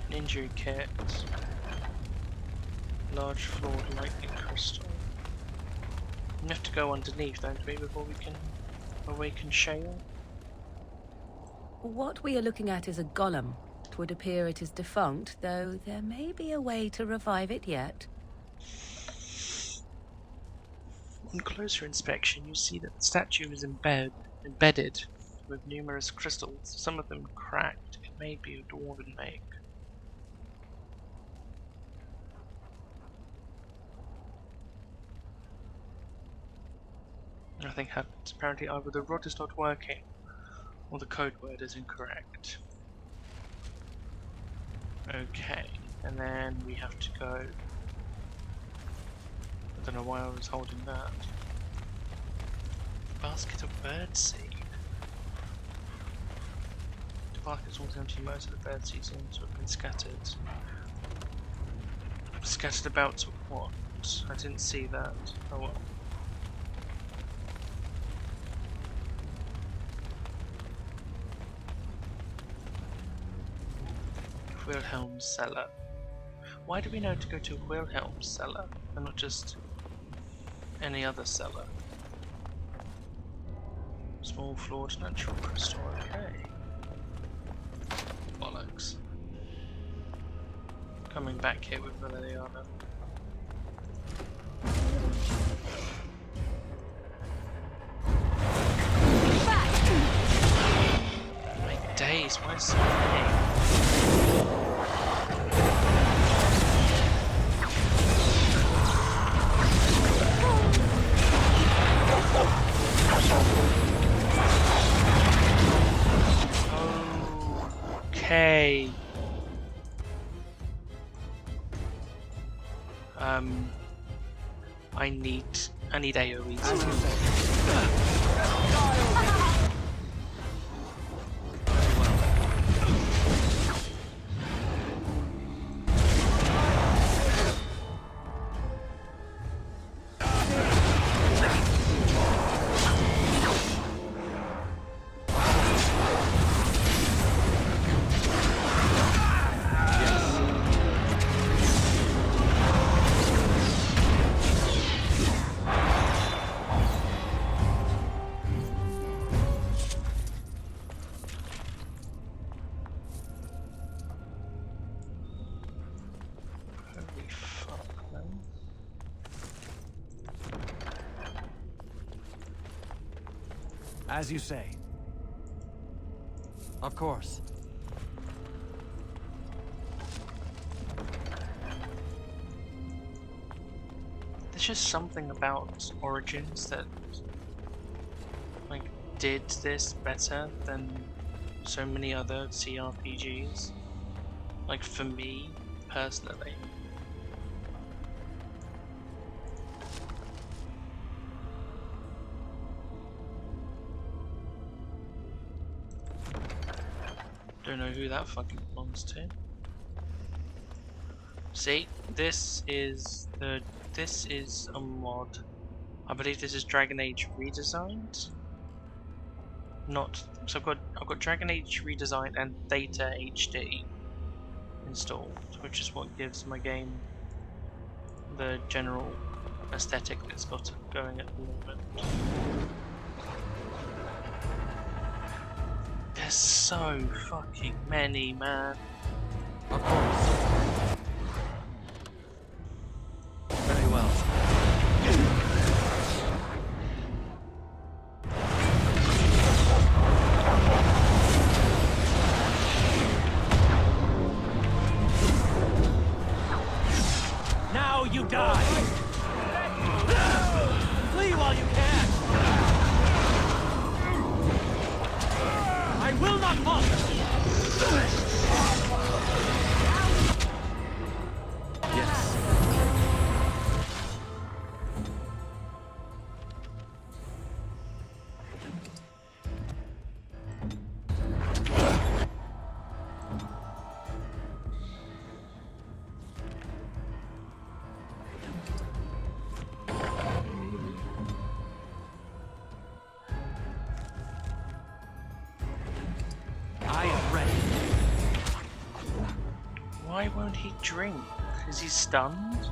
An injury kit. Large flawed lightning crystal. We have to go underneath, don't we, before we can awaken Shale? What we are looking at is a golem. It would appear it is defunct, though there may be a way to revive it yet. On closer inspection, you see that the statue is embedded with numerous crystals, some of them cracked. It may be a dwarven make. Nothing happens. Apparently either the rod is not working or the code word is incorrect. Okay, and then we have to go. I don't know why I was holding that. Basket of birdseed. The basket's almost empty. Most of the birdseed seems to have been scattered. Scattered about to what? I didn't see that. Oh well. Wilhelm's cellar. Why do we know to go to Wilhelm's cellar and not just any other cellar? Small flawed natural crystal, okay. Bollocks. Coming back here with Liliana. My days, why so many? Okay. I need AoEs. Holy fuck, man. As you say. Of course. There's just something about Origins that like did this better than so many other CRPGs. Like for me personally. Don't know who that fucking belongs to. See, this is a mod. I believe this is Dragon Age redesigned. Not so I've got Dragon Age redesigned and Theta HD. installed, which is what gives my game the general aesthetic that it's got going at the moment. There's so fucking many, man. Of course. Very well. Now you die! Flee while you can! I will not falter! Yes. I am ready. Why won't he drink? Is he stunned?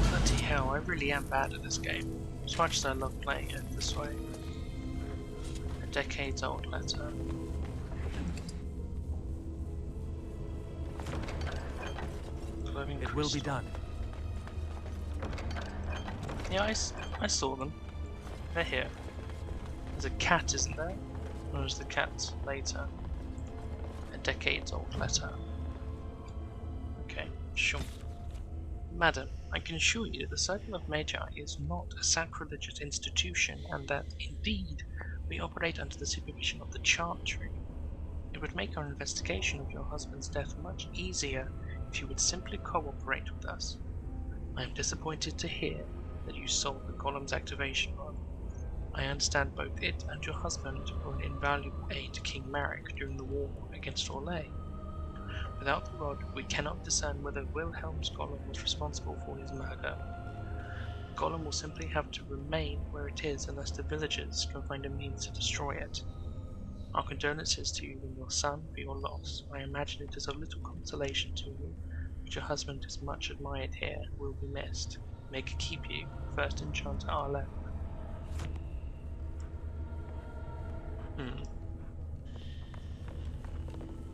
Bloody hell, I really am bad at this game. As much as I love playing it this way. A decades old letter. Glowing It will be crystal. done. Yeah, I saw them. They're here. There's a cat, isn't there? Or is the cat later? A decades old letter. Okay, sure. Madam, I can assure you that the Circle of Magi is not a sacrilegious institution, and that, indeed, we operate under the supervision of the Chantry. It would make our investigation of your husband's death much easier if you would simply cooperate with us. I am disappointed to hear that you sold the column's activation rod. I understand both it and your husband were an invaluable aid to King Marek during the war against Orlais. Without the rod, we cannot discern whether Wilhelm's golem was responsible for his murder. The golem will simply have to remain where it is unless the villagers can find a means to destroy it. Our condolences to you and your son for your loss. I imagine it is of little consolation to you, but your husband is much admired here and will be missed. May God keep you, first enchanter Arlen.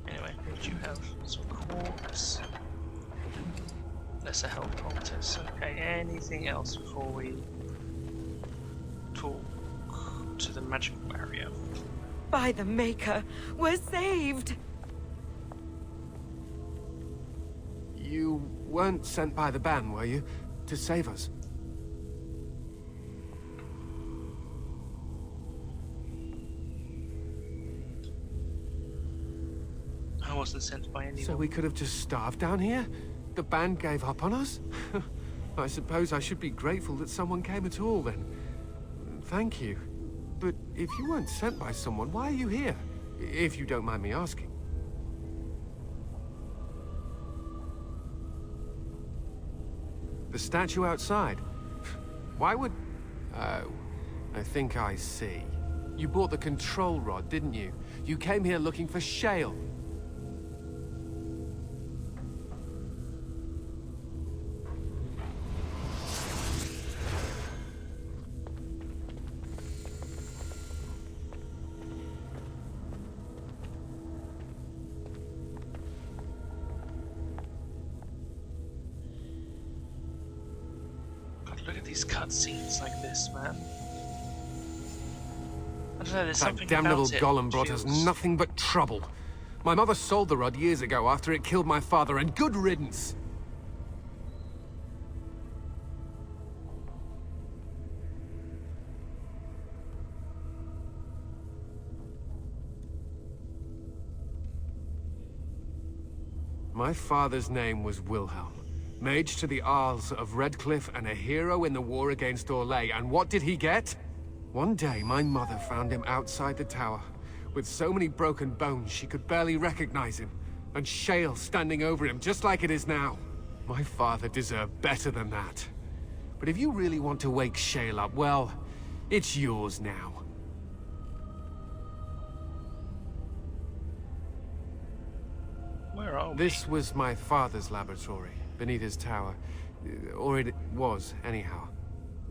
Anyway, what do you have? Some quartz. Lesser health poultice. Okay, anything else before we talk to the magical barrier? By the Maker, we're saved! You weren't sent by the ban, were you? To save us? I wasn't sent by anyone. So we could have just starved down here? The band gave up on us? I suppose I should be grateful that someone came at all, then. Thank you. But if you weren't sent by someone, why are you here? If you don't mind me asking. The statue outside? Why would... Oh, I think I see. You bought the control rod, didn't you? You came here looking for shale. God, look at these cutscenes like this, man. don't know, there's That something damnable about it golem brought us feels- nothing but trouble. My mother sold the rod years ago after it killed my father, and good riddance. My father's name was Wilhelm, mage to the Arls of Redcliffe and a hero in the war against Orlais. And what did he get? One day, my mother found him outside the tower, with so many broken bones she could barely recognize him, and shale standing over him just like it is now. My father deserved better than that. But if you really want to wake Shale up, well, it's yours now. Where are we? This was my father's laboratory, beneath his tower. Or it was, anyhow.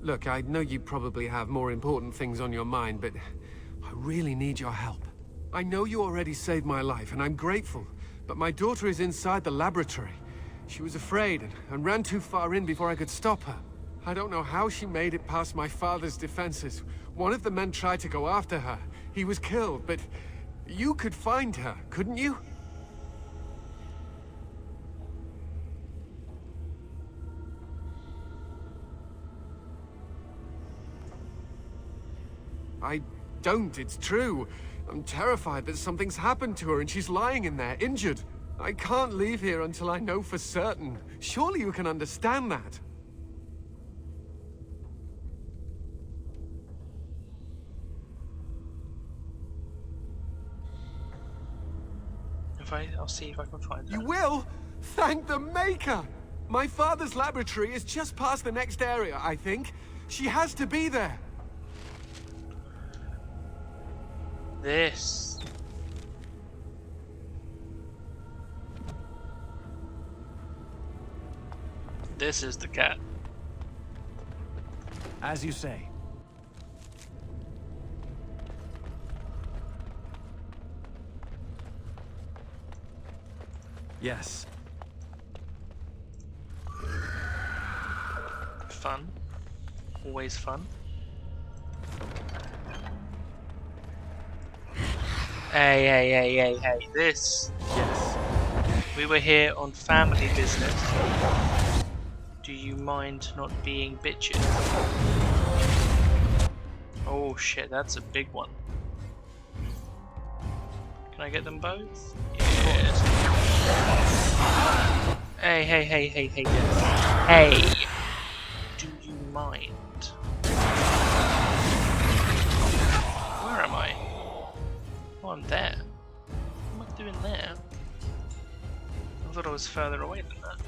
Look, I know you probably have more important things on your mind, but I really need your help. I know you already saved my life, and I'm grateful, but my daughter is inside the laboratory. She was afraid and ran too far in before I could stop her. I don't know how she made it past my father's defenses. One of the men tried to go after her. He was killed, but you could find her, couldn't you? I don't, it's true. I'm terrified that something's happened to her and she's lying in there, injured. I can't leave here until I know for certain. Surely you can understand that. I'll see if I can find her. You will? Thank the Maker! My father's laboratory is just past the next area, I think. She has to be there. This. This is the cat. As you say. Yes. Fun. Always fun. Hey. This. Yes. We were here on family business. Do you mind not being bitches? Oh shit, that's a big one. Can I get them both? Yes. Hey. Hey. Do you mind? Where am I? Oh, I'm there. What am I doing there? I thought I was further away than that.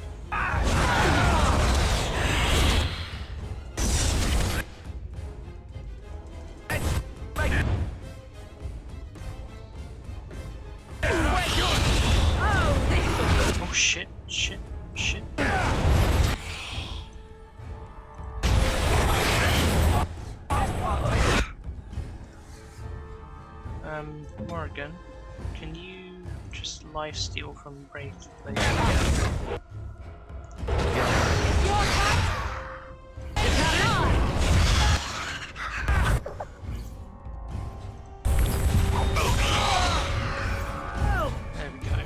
Oh shit. Morgan, can you just lifesteal from Brave, please? There we go.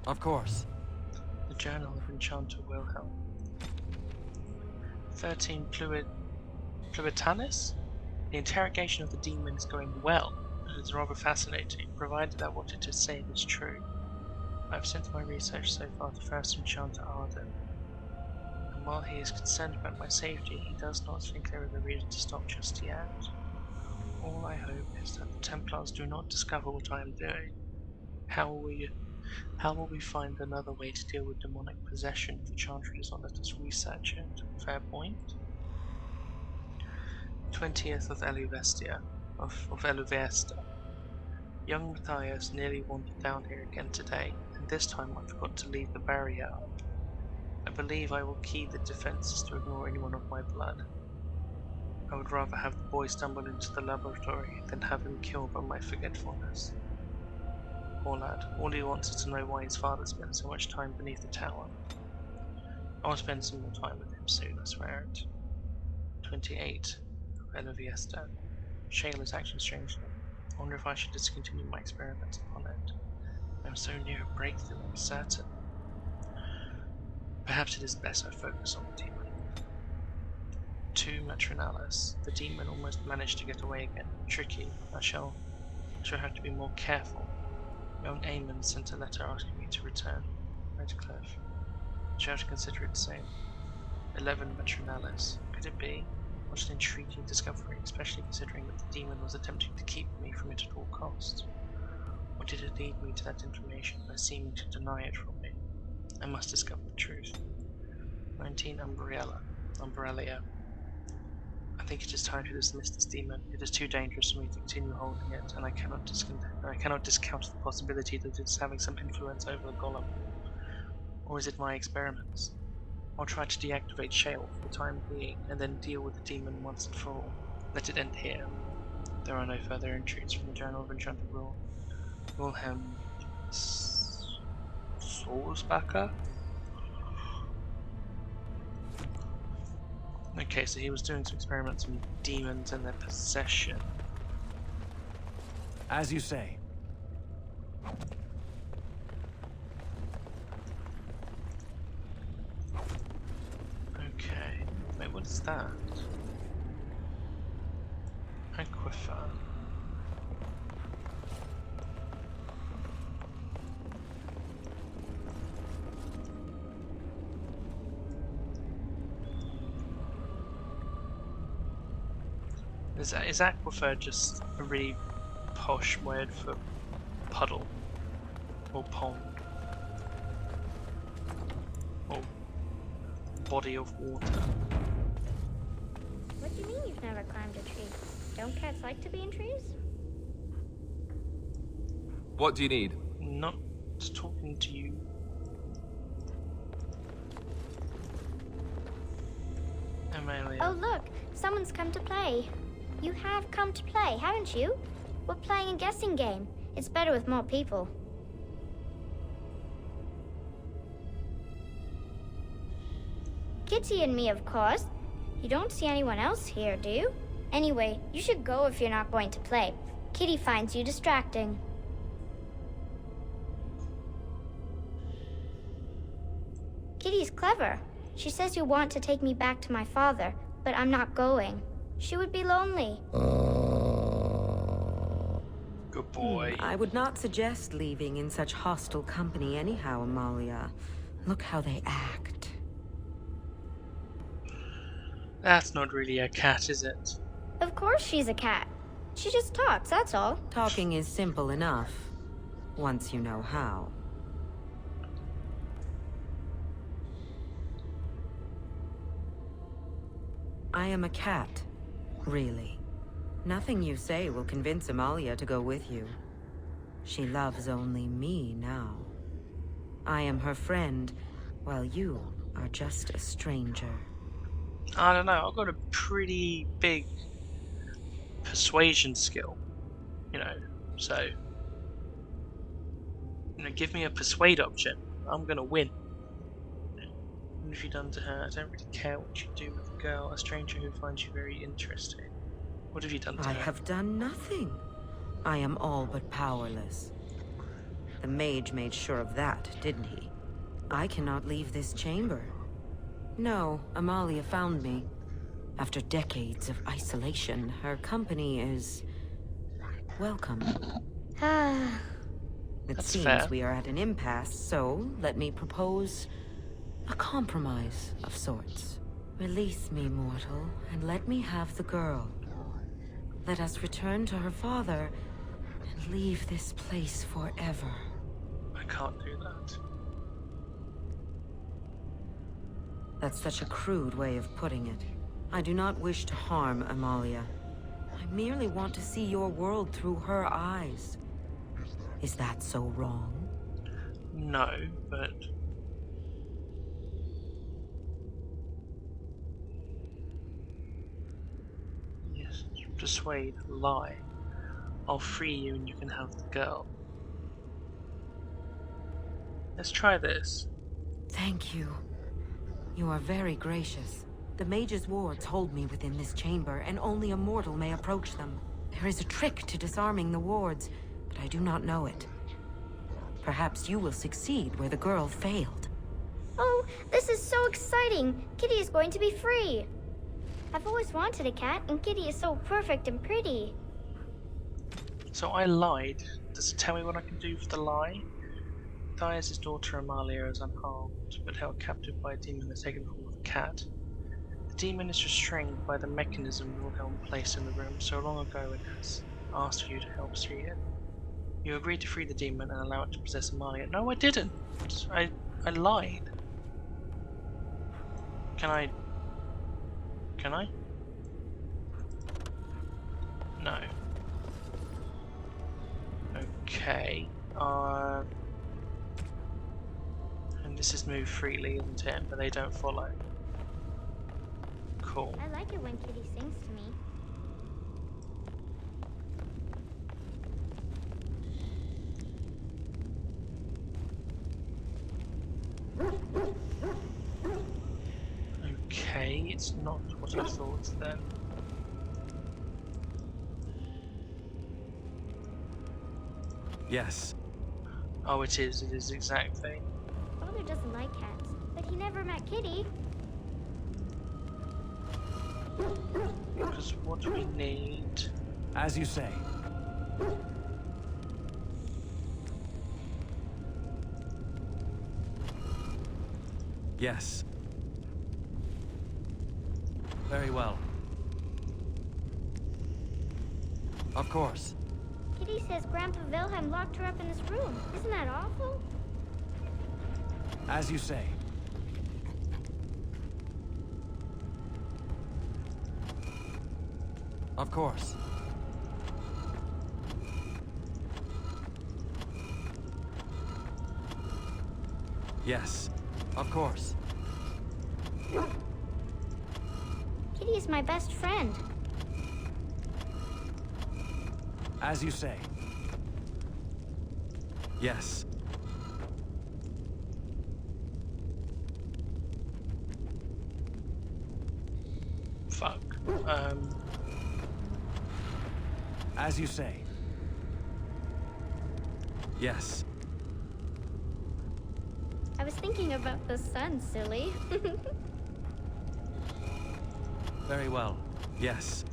Of course. The Journal of Enchanter Wilhelm. 13 Pluitanis? The interrogation of the demon is going well, and it's rather fascinating, provided that what it is saying is true. I have sent my research so far to First Enchanter Arden, and while he is concerned about my safety, he does not think there is a reason to stop just yet. All I hope is that the Templars do not discover what I am doing. How will we find another way to deal with demonic possession if the Chantry does not let us research it? Fair point. 20th of Eluvesta. Young Matthias nearly wandered down here again today, and this time I forgot to leave the barrier up. I believe I will key the defenses to ignore anyone of my blood. I would rather have the boy stumble into the laboratory than have him killed by my forgetfulness. Poor lad, all he wants is to know why his father spent so much time beneath the tower. I'll spend some more time with him soon, I swear it. 28. Bella Fiesta. Shale is acting strangely. I wonder if I should discontinue my experiments upon it. I'm so near a breakthrough, I'm certain. Perhaps it is best I focus on the demon. 2 Matronalis. The demon almost managed to get away again. Tricky. I shall have to be more careful. Young Eamon sent a letter asking me to return. Redcliffe. I shall have to consider it soon. 11 Matronalis. Could it be? What an intriguing discovery, especially considering that the demon was attempting to keep me from it at all costs. Or did it lead me to that information by seeming to deny it from me? I must discover the truth. 19 Umbrella. I think it is time to dismiss this demon. It is too dangerous for me to continue holding it, and I cannot discount the possibility that it is having some influence over the golem. Or is it my experiments? I'll try to deactivate Shale for the time being, and then deal with the demon once and for all. Let it end here. There are no further entries from the Journal of Enchanted Rule. Wilhelm Solsbacher? Okay, so he was doing some experiments on demons and their possession. As you say. Okay. Wait, what is that? Aquifer. Is aquifer just a really posh word for puddle? Or pond? Or body of water? What do you mean you've never climbed a tree? Don't cats like to be in trees? What do you need? Not talking to you. Amelia. Oh look, someone's come to play. You have come to play, haven't you? We're playing a guessing game. It's better with more people. Kitty and me, of course. You don't see anyone else here, do you? Anyway, you should go if you're not going to play. Kitty finds you distracting. Kitty's clever. She says you want to take me back to my father, but I'm not going. She would be lonely. Good boy. I would not suggest leaving in such hostile company anyhow, Amalia. Look how they act. That's not really a cat, is it? Of course she's a cat. She just talks, that's all. Talking is simple enough, once you know how. I am a cat, really. Nothing you say will convince Amalia to go with you. She loves only me now. I am her friend, while you are just a stranger. I don't know, I've got a pretty big persuasion skill, so, give me a persuade option, I'm gonna win. What have you done to her? I don't really care what you do with the girl, a stranger who finds you very interesting. What have you done to her? I have done nothing. I am all but powerless. The mage made sure of that, didn't he? I cannot leave this chamber. No, Amalia found me. After decades of isolation, her company is welcome. It That's seems fair. we are at an impasse, so let me propose a compromise of sorts. Release me, mortal, and let me have the girl. Let us return to her father and leave this place forever. I can't do that. That's such a crude way of putting it. I do not wish to harm Amalia. I merely want to see your world through her eyes. Is that so wrong? No, but... Persuade, lie. I'll free you and you can have the girl. Let's try this. Thank you. You are very gracious. The mage's wards hold me within this chamber, and only a mortal may approach them. There is a trick to disarming the wards, but I do not know it. Perhaps you will succeed where the girl failed. Oh, this is so exciting! Kitty is going to be free! I've always wanted a cat, and Kitty is so perfect and pretty. So I lied. Does it tell me what I can do for the lie? Thias' daughter Amalia is unharmed, but held captive by a demon that's taken the form of a cat. The demon is restrained by the mechanism Wilhelm placed in the room so long ago and has asked for you to help free it. You agreed to free the demon and allow it to possess Amalia. No, I didn't! I lied. Can I? No. Okay. And this is move freely, isn't it? But they don't follow. Cool. I like it when Kitty sings to me. Okay, it's not what I thought then. Yes. Oh, it is exactly. Father doesn't like cats, but he never met Kitty. Because what we need... As you say. Yes. Very well. Of course. Kitty says Grandpa Wilhelm locked her up in this room. Isn't that awful? As you say. Of course. Yes. Of course. Kitty is my best friend. As you say. Yes. Fuck. As you say. Yes. I was thinking about the sun, silly. Very well. Yes.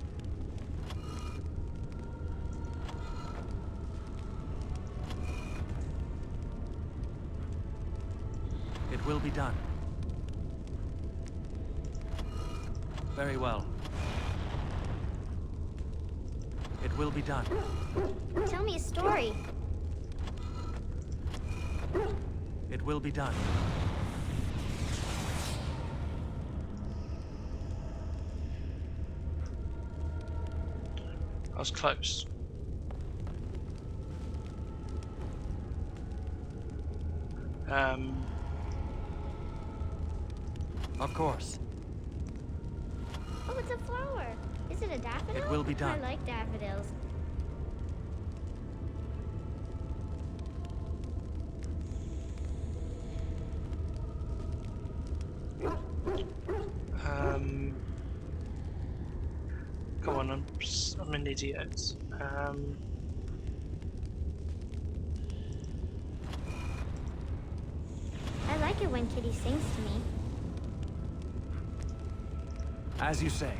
It will be done. Very well. It will be done. Tell me a story. It will be done. I was close. Of course. Oh, it's a flower. Is it a daffodil? It will be done. I like daffodils. Come on, I'm an idiot. I like it when Kitty sings to me. As you say.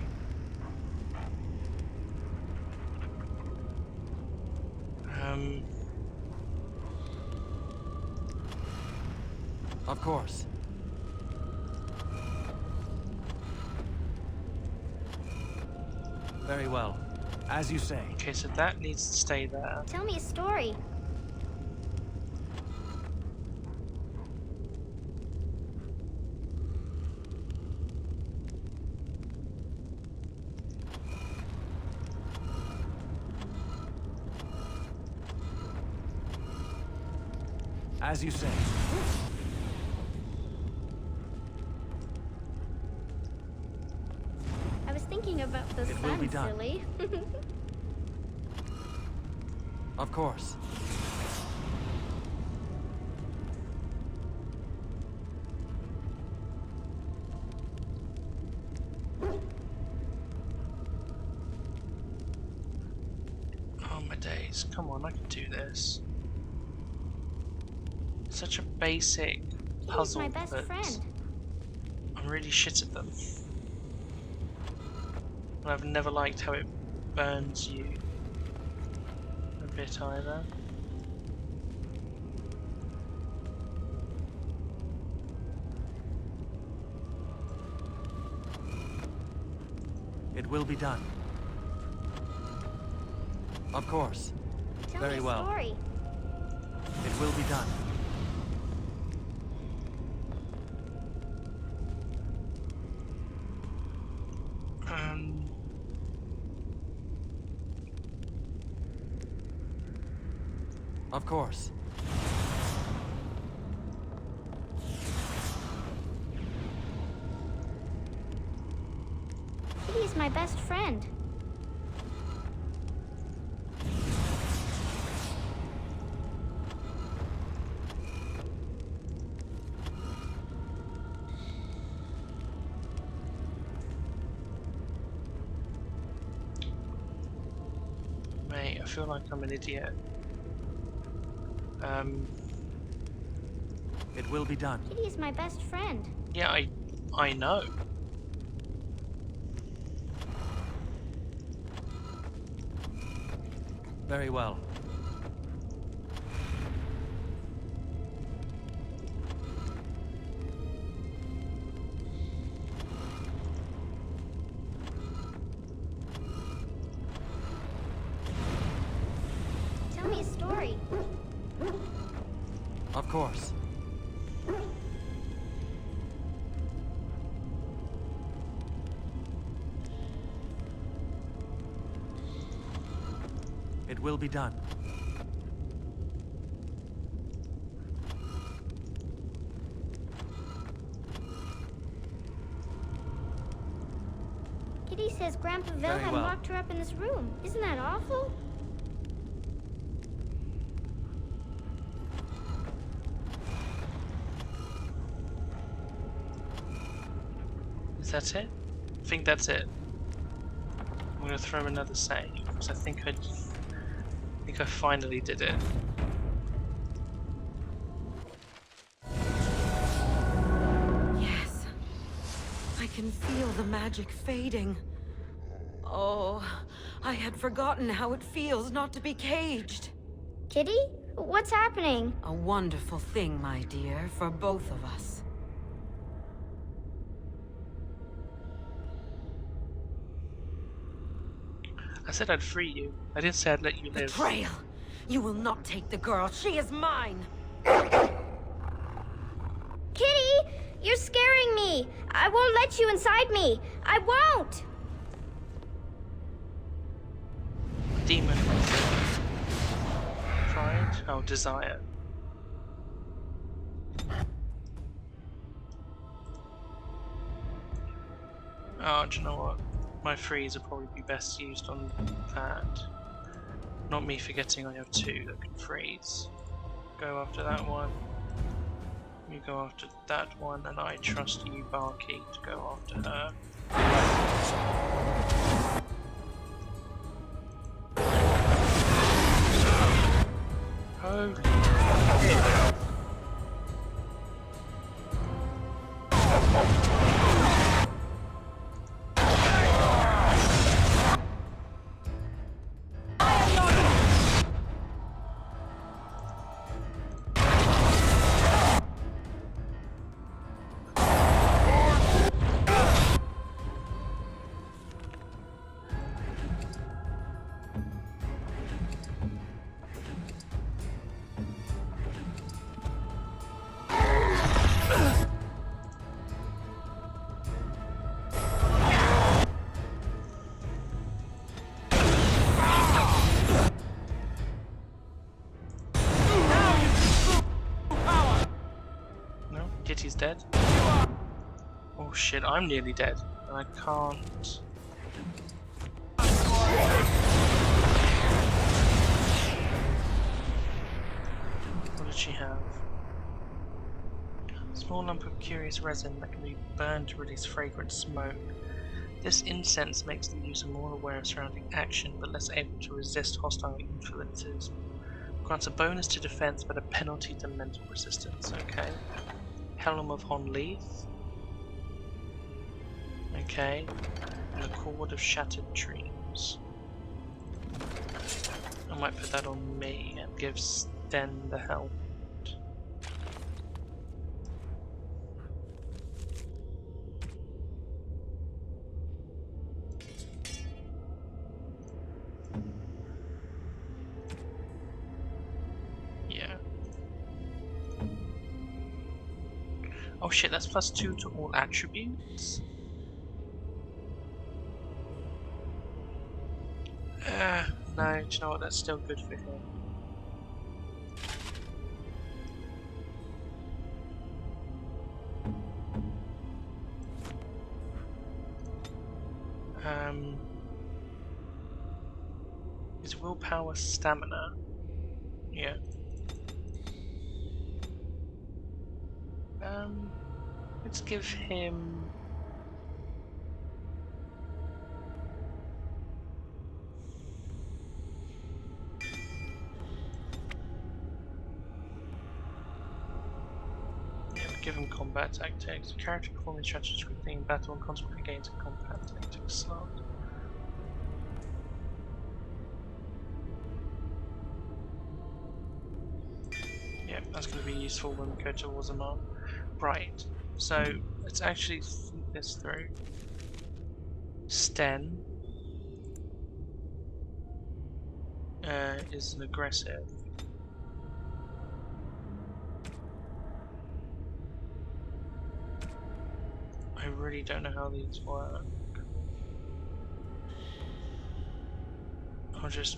Of course. Very well. As you say. Okay, so that needs to stay there. Tell me a story. As you say. I was thinking kidding about the It will be sun, done. silly. Of course. Oh my days, come on, I can do this. Such a basic He's puzzle, my best but friend. I'm really shit at them. And I've never liked how it burns you a bit either. It will be done. Of course. Tell Very me a well. story. It will be done. Of course. Kitty's my best friend. Mate, I feel like I'm an idiot. It will be done. Kitty's my best friend. Yeah, I know. Very well. Tell me a story. Of course. It will be done. Kitty says Grandpa Very Wilhelm well. locked her up in this room. Isn't that awful? Is that it? I think that's it. I'm gonna throw another save because I think I finally did it. Yes. I can feel the magic fading. Oh, I had forgotten how it feels not to be caged. Kitty? What's happening? A wonderful thing, my dear, for both of us. I said I'd free you. I didn't say I'd let you live. Betrayal! You will not take the girl. She is mine! Kitty! You're scaring me! I won't let you inside me! I won't! Demon. Pride? Oh, desire. Oh, do you know what? My freeze will probably be best used on that. Not me forgetting I have two that can freeze. Go after that one. You go after that one, and I trust you, Barkeep, to go after her. Holy. Kitty's dead. Oh shit, I'm nearly dead. And I can't What did she have? Small lump of curious resin that can be burned to release fragrant smoke. This incense makes the user more aware of surrounding action, but less able to resist hostile influences. Grants a bonus to defense, but a penalty to mental resistance. Okay. Helm of Honleith. Okay. And the Cord of Shattered Dreams. I might put that on me and give Sten the helmet. Yeah. Oh shit, that's +2 to all attributes? No, do you know what, that's still good for him. Is willpower stamina? Yeah. Let's give him... Yeah, we'll give him combat tactics. The character performing strategies quickly in battle and consequently gains a combat tactics slot. Yeah, that's going to be useful when we go to Orzammar. Right, so let's actually think this through. Sten is an aggressive. I really don't know how these work. I'll just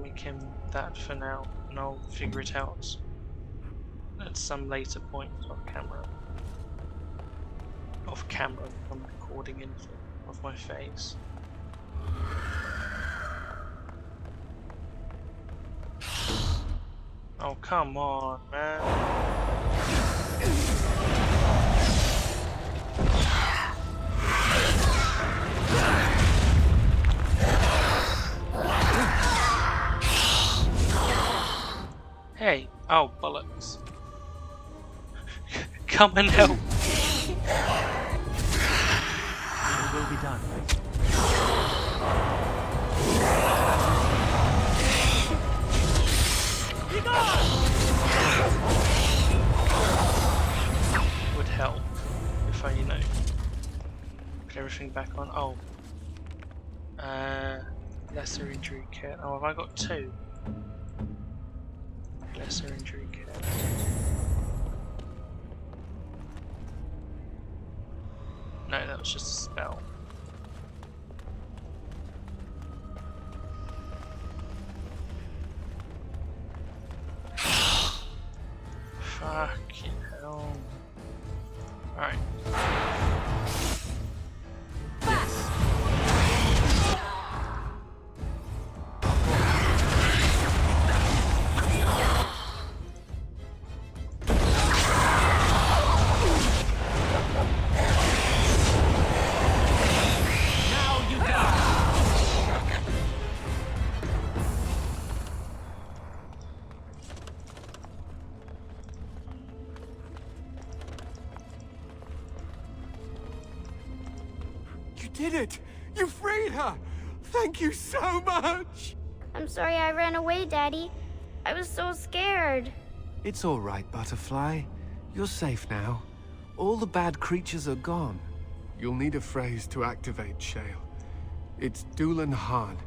make him that for now, and I'll figure it out at some later point off camera. Off camera, I'm recording anything of my face. Oh, come on, man. Hey, oh, bollocks. Come and help. It will be done. Would help if I, put everything back on. Oh. Lesser injury kit. Oh, have I got 2? Lesser injury kit. No, that was just a spell. Fucking hell. Alright. You did it! You freed her! Thank you so much! I'm sorry I ran away, Daddy. I was so scared. It's all right, Butterfly. You're safe now. All the bad creatures are gone. You'll need a phrase to activate Shale. It's Doolan Han.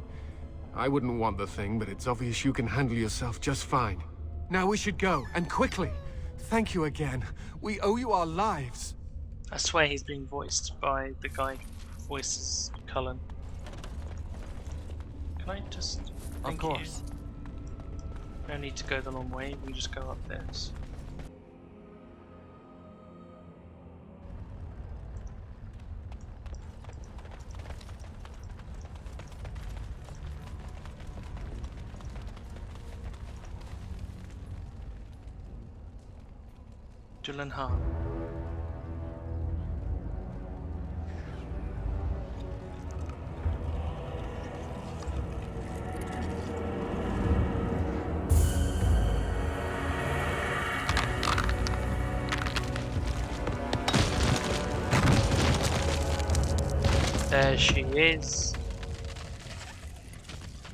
I wouldn't want the thing, but it's obvious you can handle yourself just fine. Now we should go, and quickly. Thank you again. We owe you our lives. I swear he's being voiced by the guy who voices Cullen. Can I just... Of course. No need to go the long way, we just go up this. Julenhan. There she is.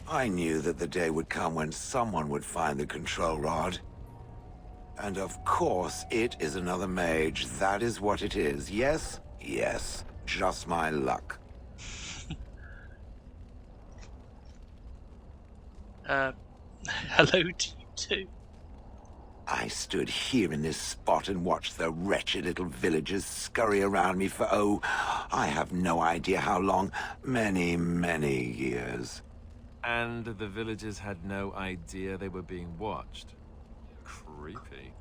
I knew that the day would come when someone would find the control rod. And of course, it is another mage. That is what it is. Yes? Yes. Just my luck. Hello to you too. I stood here in this spot and watched the wretched little villagers scurry around me for, oh, I have no idea how long. Many, many years. And the villagers had no idea they were being watched. Creepy.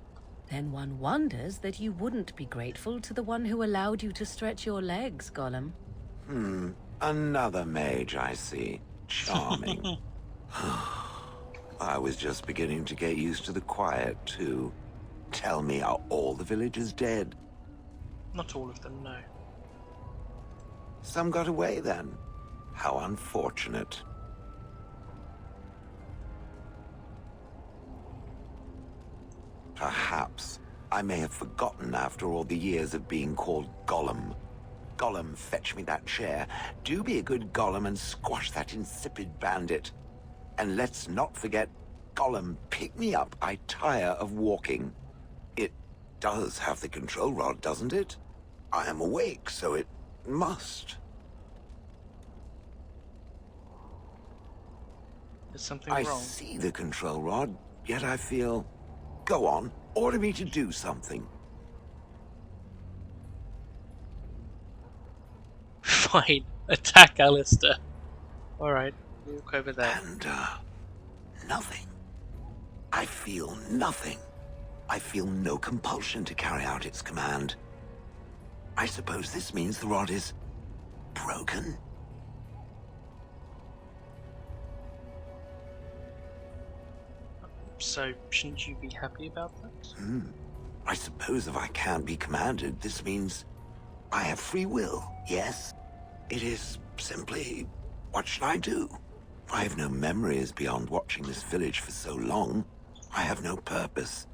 Then one wonders that you wouldn't be grateful to the one who allowed you to stretch your legs, Gollum. Another mage, I see. Charming. I was just beginning to get used to the quiet, too. Tell me, are all the villagers dead? Not all of them, no. Some got away, then. How unfortunate. Perhaps I may have forgotten after all the years of being called Gollum. Gollum, fetch me that chair. Do be a good Gollum and squash that insipid bandit. And let's not forget, Gollum, pick me up. I tire of walking. It does have the control rod, doesn't it? I am awake, so it must. There's something I wrong. see the control rod, yet I feel... Go on, order me to do something. Fine. Attack Alistair. Alright, walk over there. And, nothing. I feel nothing. I feel no compulsion to carry out its command. I suppose this means the rod is... broken? So, shouldn't you be happy about that? I suppose if I can't be commanded, this means I have free will, yes? It is simply, what should I do? I have no memories beyond watching this village for so long. I have no purpose.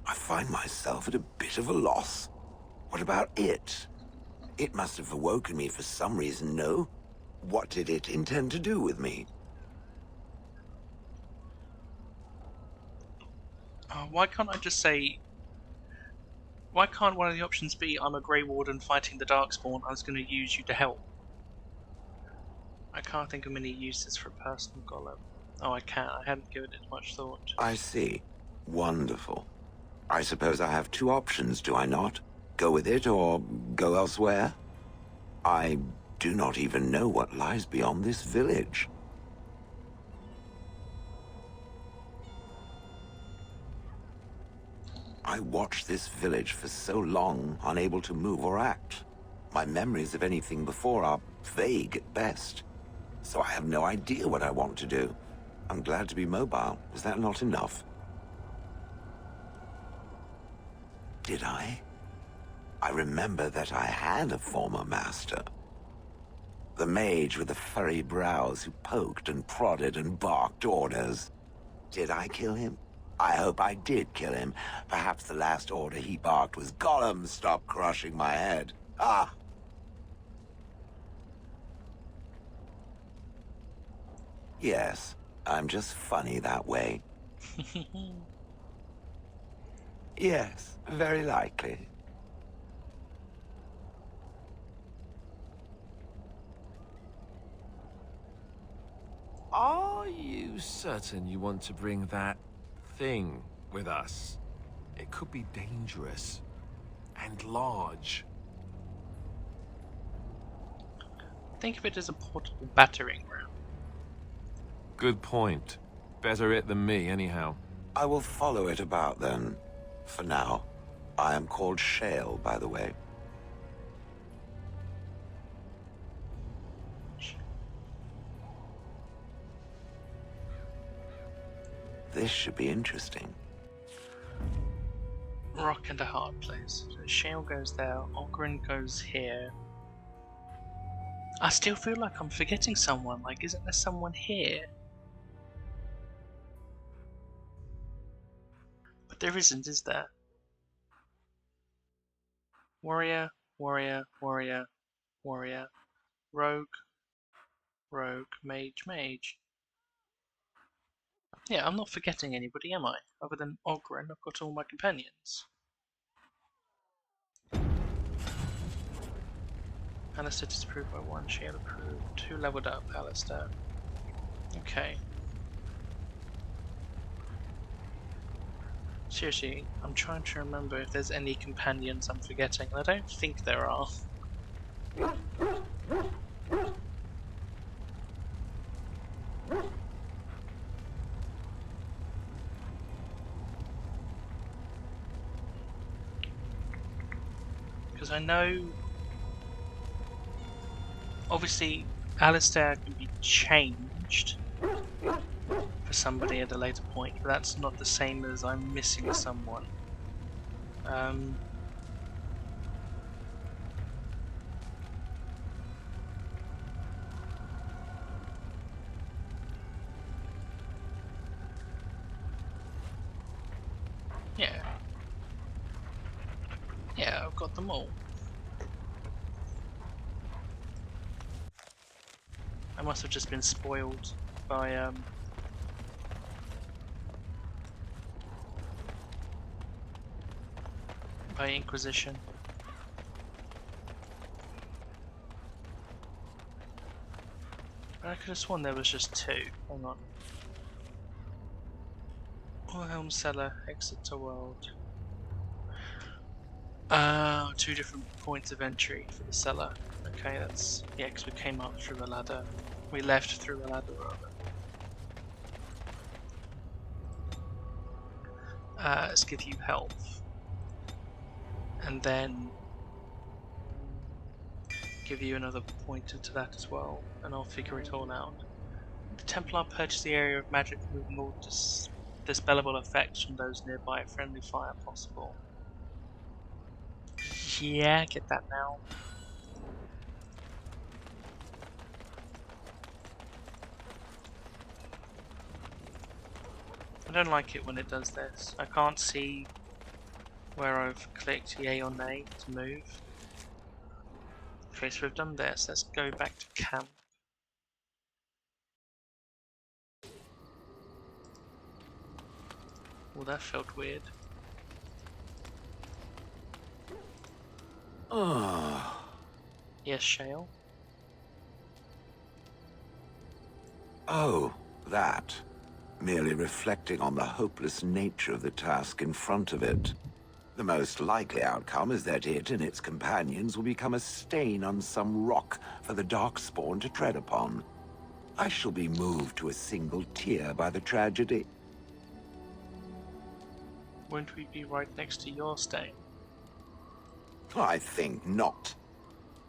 I find myself at a bit of a loss. What about it? It must have awoken me for some reason, no? What did it intend to do with me? Why can't I just say... Why can't one of the options be, I'm a Grey Warden fighting the Darkspawn, I was going to use you to help? I can't think of many uses for a personal Golem. Oh, I can. I hadn't given it much thought. I see. Wonderful. I suppose I have two options, do I not? Go with it or go elsewhere? I do not even know what lies beyond this village. I watched this village for so long, unable to move or act. My memories of anything before are vague at best. So I have no idea what I want to do. I'm glad to be mobile. Is that not enough? Did I? I remember that I had a former master. The mage with the furry brows who poked and prodded and barked orders. Did I kill him? I hope I did kill him. Perhaps the last order he barked was, Gollum, stop crushing my head. Ah! Yes, I'm just funny that way. Yes, very likely. Are you certain you want to bring that thing with us? It could be dangerous and large. Think of it as a portable battering ram. Good point. Better it than me, anyhow. I will follow it about then. For now. I am called Shale, by the way. This should be interesting. rock and a hard place. So Shale goes there, Ogren goes here. I still feel like I'm forgetting someone. Like, isn't there someone here? But there isn't, is there? Warrior, warrior, warrior, warrior. Rogue, rogue, mage, mage. Yeah, I'm not forgetting anybody, am I? Other than Ogren, I've got all my companions. Alistair disapproved by 1, Shale approved. 2 leveled up, Alistair. Okay. Seriously, I'm trying to remember if there's any companions I'm forgetting. I don't think there are. Because I know... Obviously, Alistair can be changed for somebody at a later point, but that's not the same as I'm missing someone. Yeah. Yeah, I've got them all. I must have just been spoiled by Inquisition. But I could have sworn there was just 2. Hang on. Wilhelm Cellar, Exeter World. 2 different points of entry for the cellar. Okay, that's... yeah, because we came up through a ladder. We left through a ladder, rather. Let's give you health. And then... give you another pointer to that as well, and I'll figure it all out. The Templar purchased the area of magic, removing all dispellable effects from those nearby. Friendly fire possible. Yeah, get that now. I don't like it when it does this. I can't see where I've clicked yay or nay to move. Okay, so we've done this. Let's go back to camp. Well, that felt weird. Yes, Shale? Oh, that. Merely reflecting on the hopeless nature of the task in front of it. The most likely outcome is that it and its companions will become a stain on some rock for the Darkspawn to tread upon. I shall be moved to a single tear by the tragedy. Won't we be right next to your stain? I think not.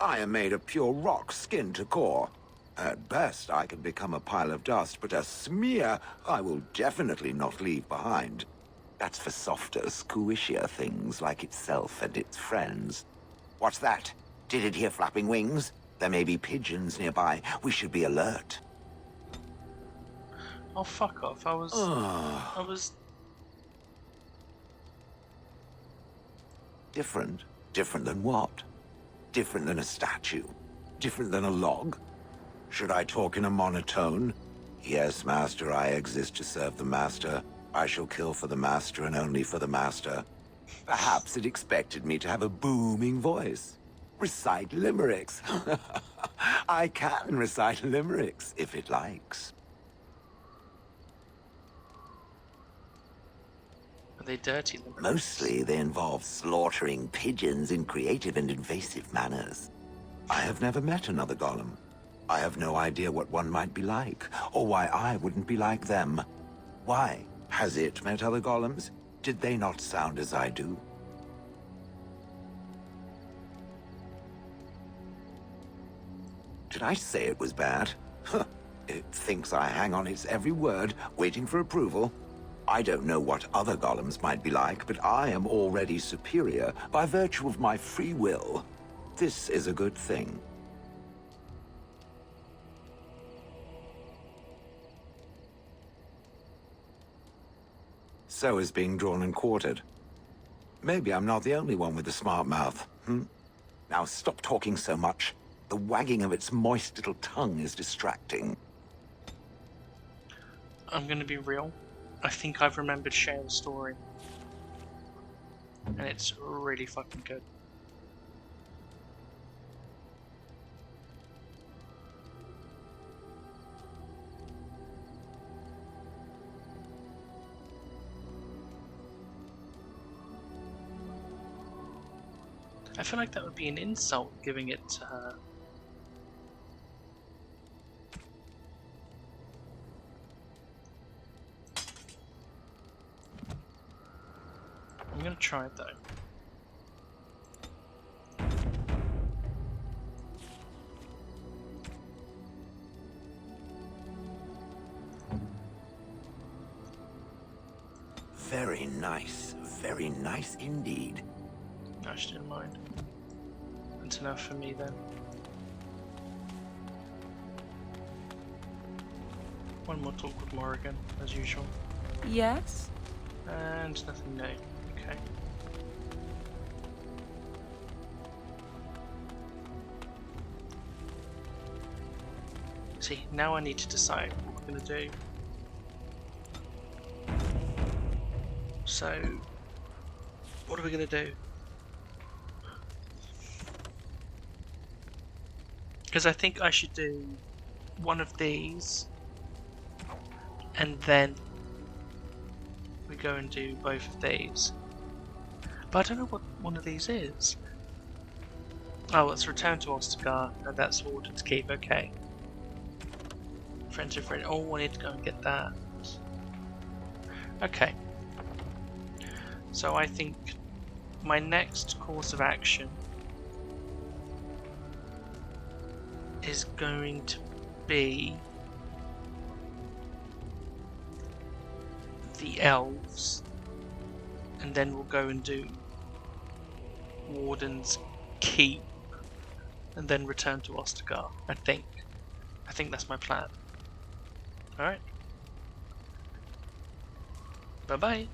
I am made of pure rock, skin to core. At best, I can become a pile of dust, but a smear I will definitely not leave behind. That's for softer, squishier things like itself and its friends. What's that? Did it hear flapping wings? There may be pigeons nearby. We should be alert. Oh, fuck off. I was... Different? Different than what? Different than a statue? Different than a log? Should I talk in a monotone? Yes, Master, I exist to serve the Master. I shall kill for the Master and only for the Master. Perhaps it expected me to have a booming voice. Recite limericks. I can recite limericks, if it likes. Are they dirty limericks? Mostly they involve slaughtering pigeons in creative and invasive manners. I have never met another golem. I have no idea what one might be like, or why I wouldn't be like them. Why? Has it met other golems? Did they not sound as I do? Did I say it was bad? It thinks I hang on its every word, waiting for approval. I don't know what other golems might be like, but I am already superior by virtue of my free will. This is a good thing. So is being drawn and quartered. Maybe I'm not the only one with a smart mouth, Now stop talking so much. The wagging of its moist little tongue is distracting. I'm gonna be real. I think I've remembered Shale's story. And it's really fucking good. I feel like that would be an insult giving it to her. I'm gonna try it though. Very nice indeed. No, she didn't mind. That's enough for me then. One more talk with Morrigan, as usual. Yes? And nothing new. Okay. See, now I need to decide what we're going to do. So, what are we going to do? Because I think I should do one of these, and then we go and do both of these. But I don't know what one of these is. Oh, let's return to Ostagar, and that's Warden's Keep, okay. Friends of Friend. Oh, I need to go and get that. Okay. So I think my next course of action is going to be the elves, and then we'll go and do Warden's Keep, and then return to Ostagar. I think that's my plan. Alright. Bye bye.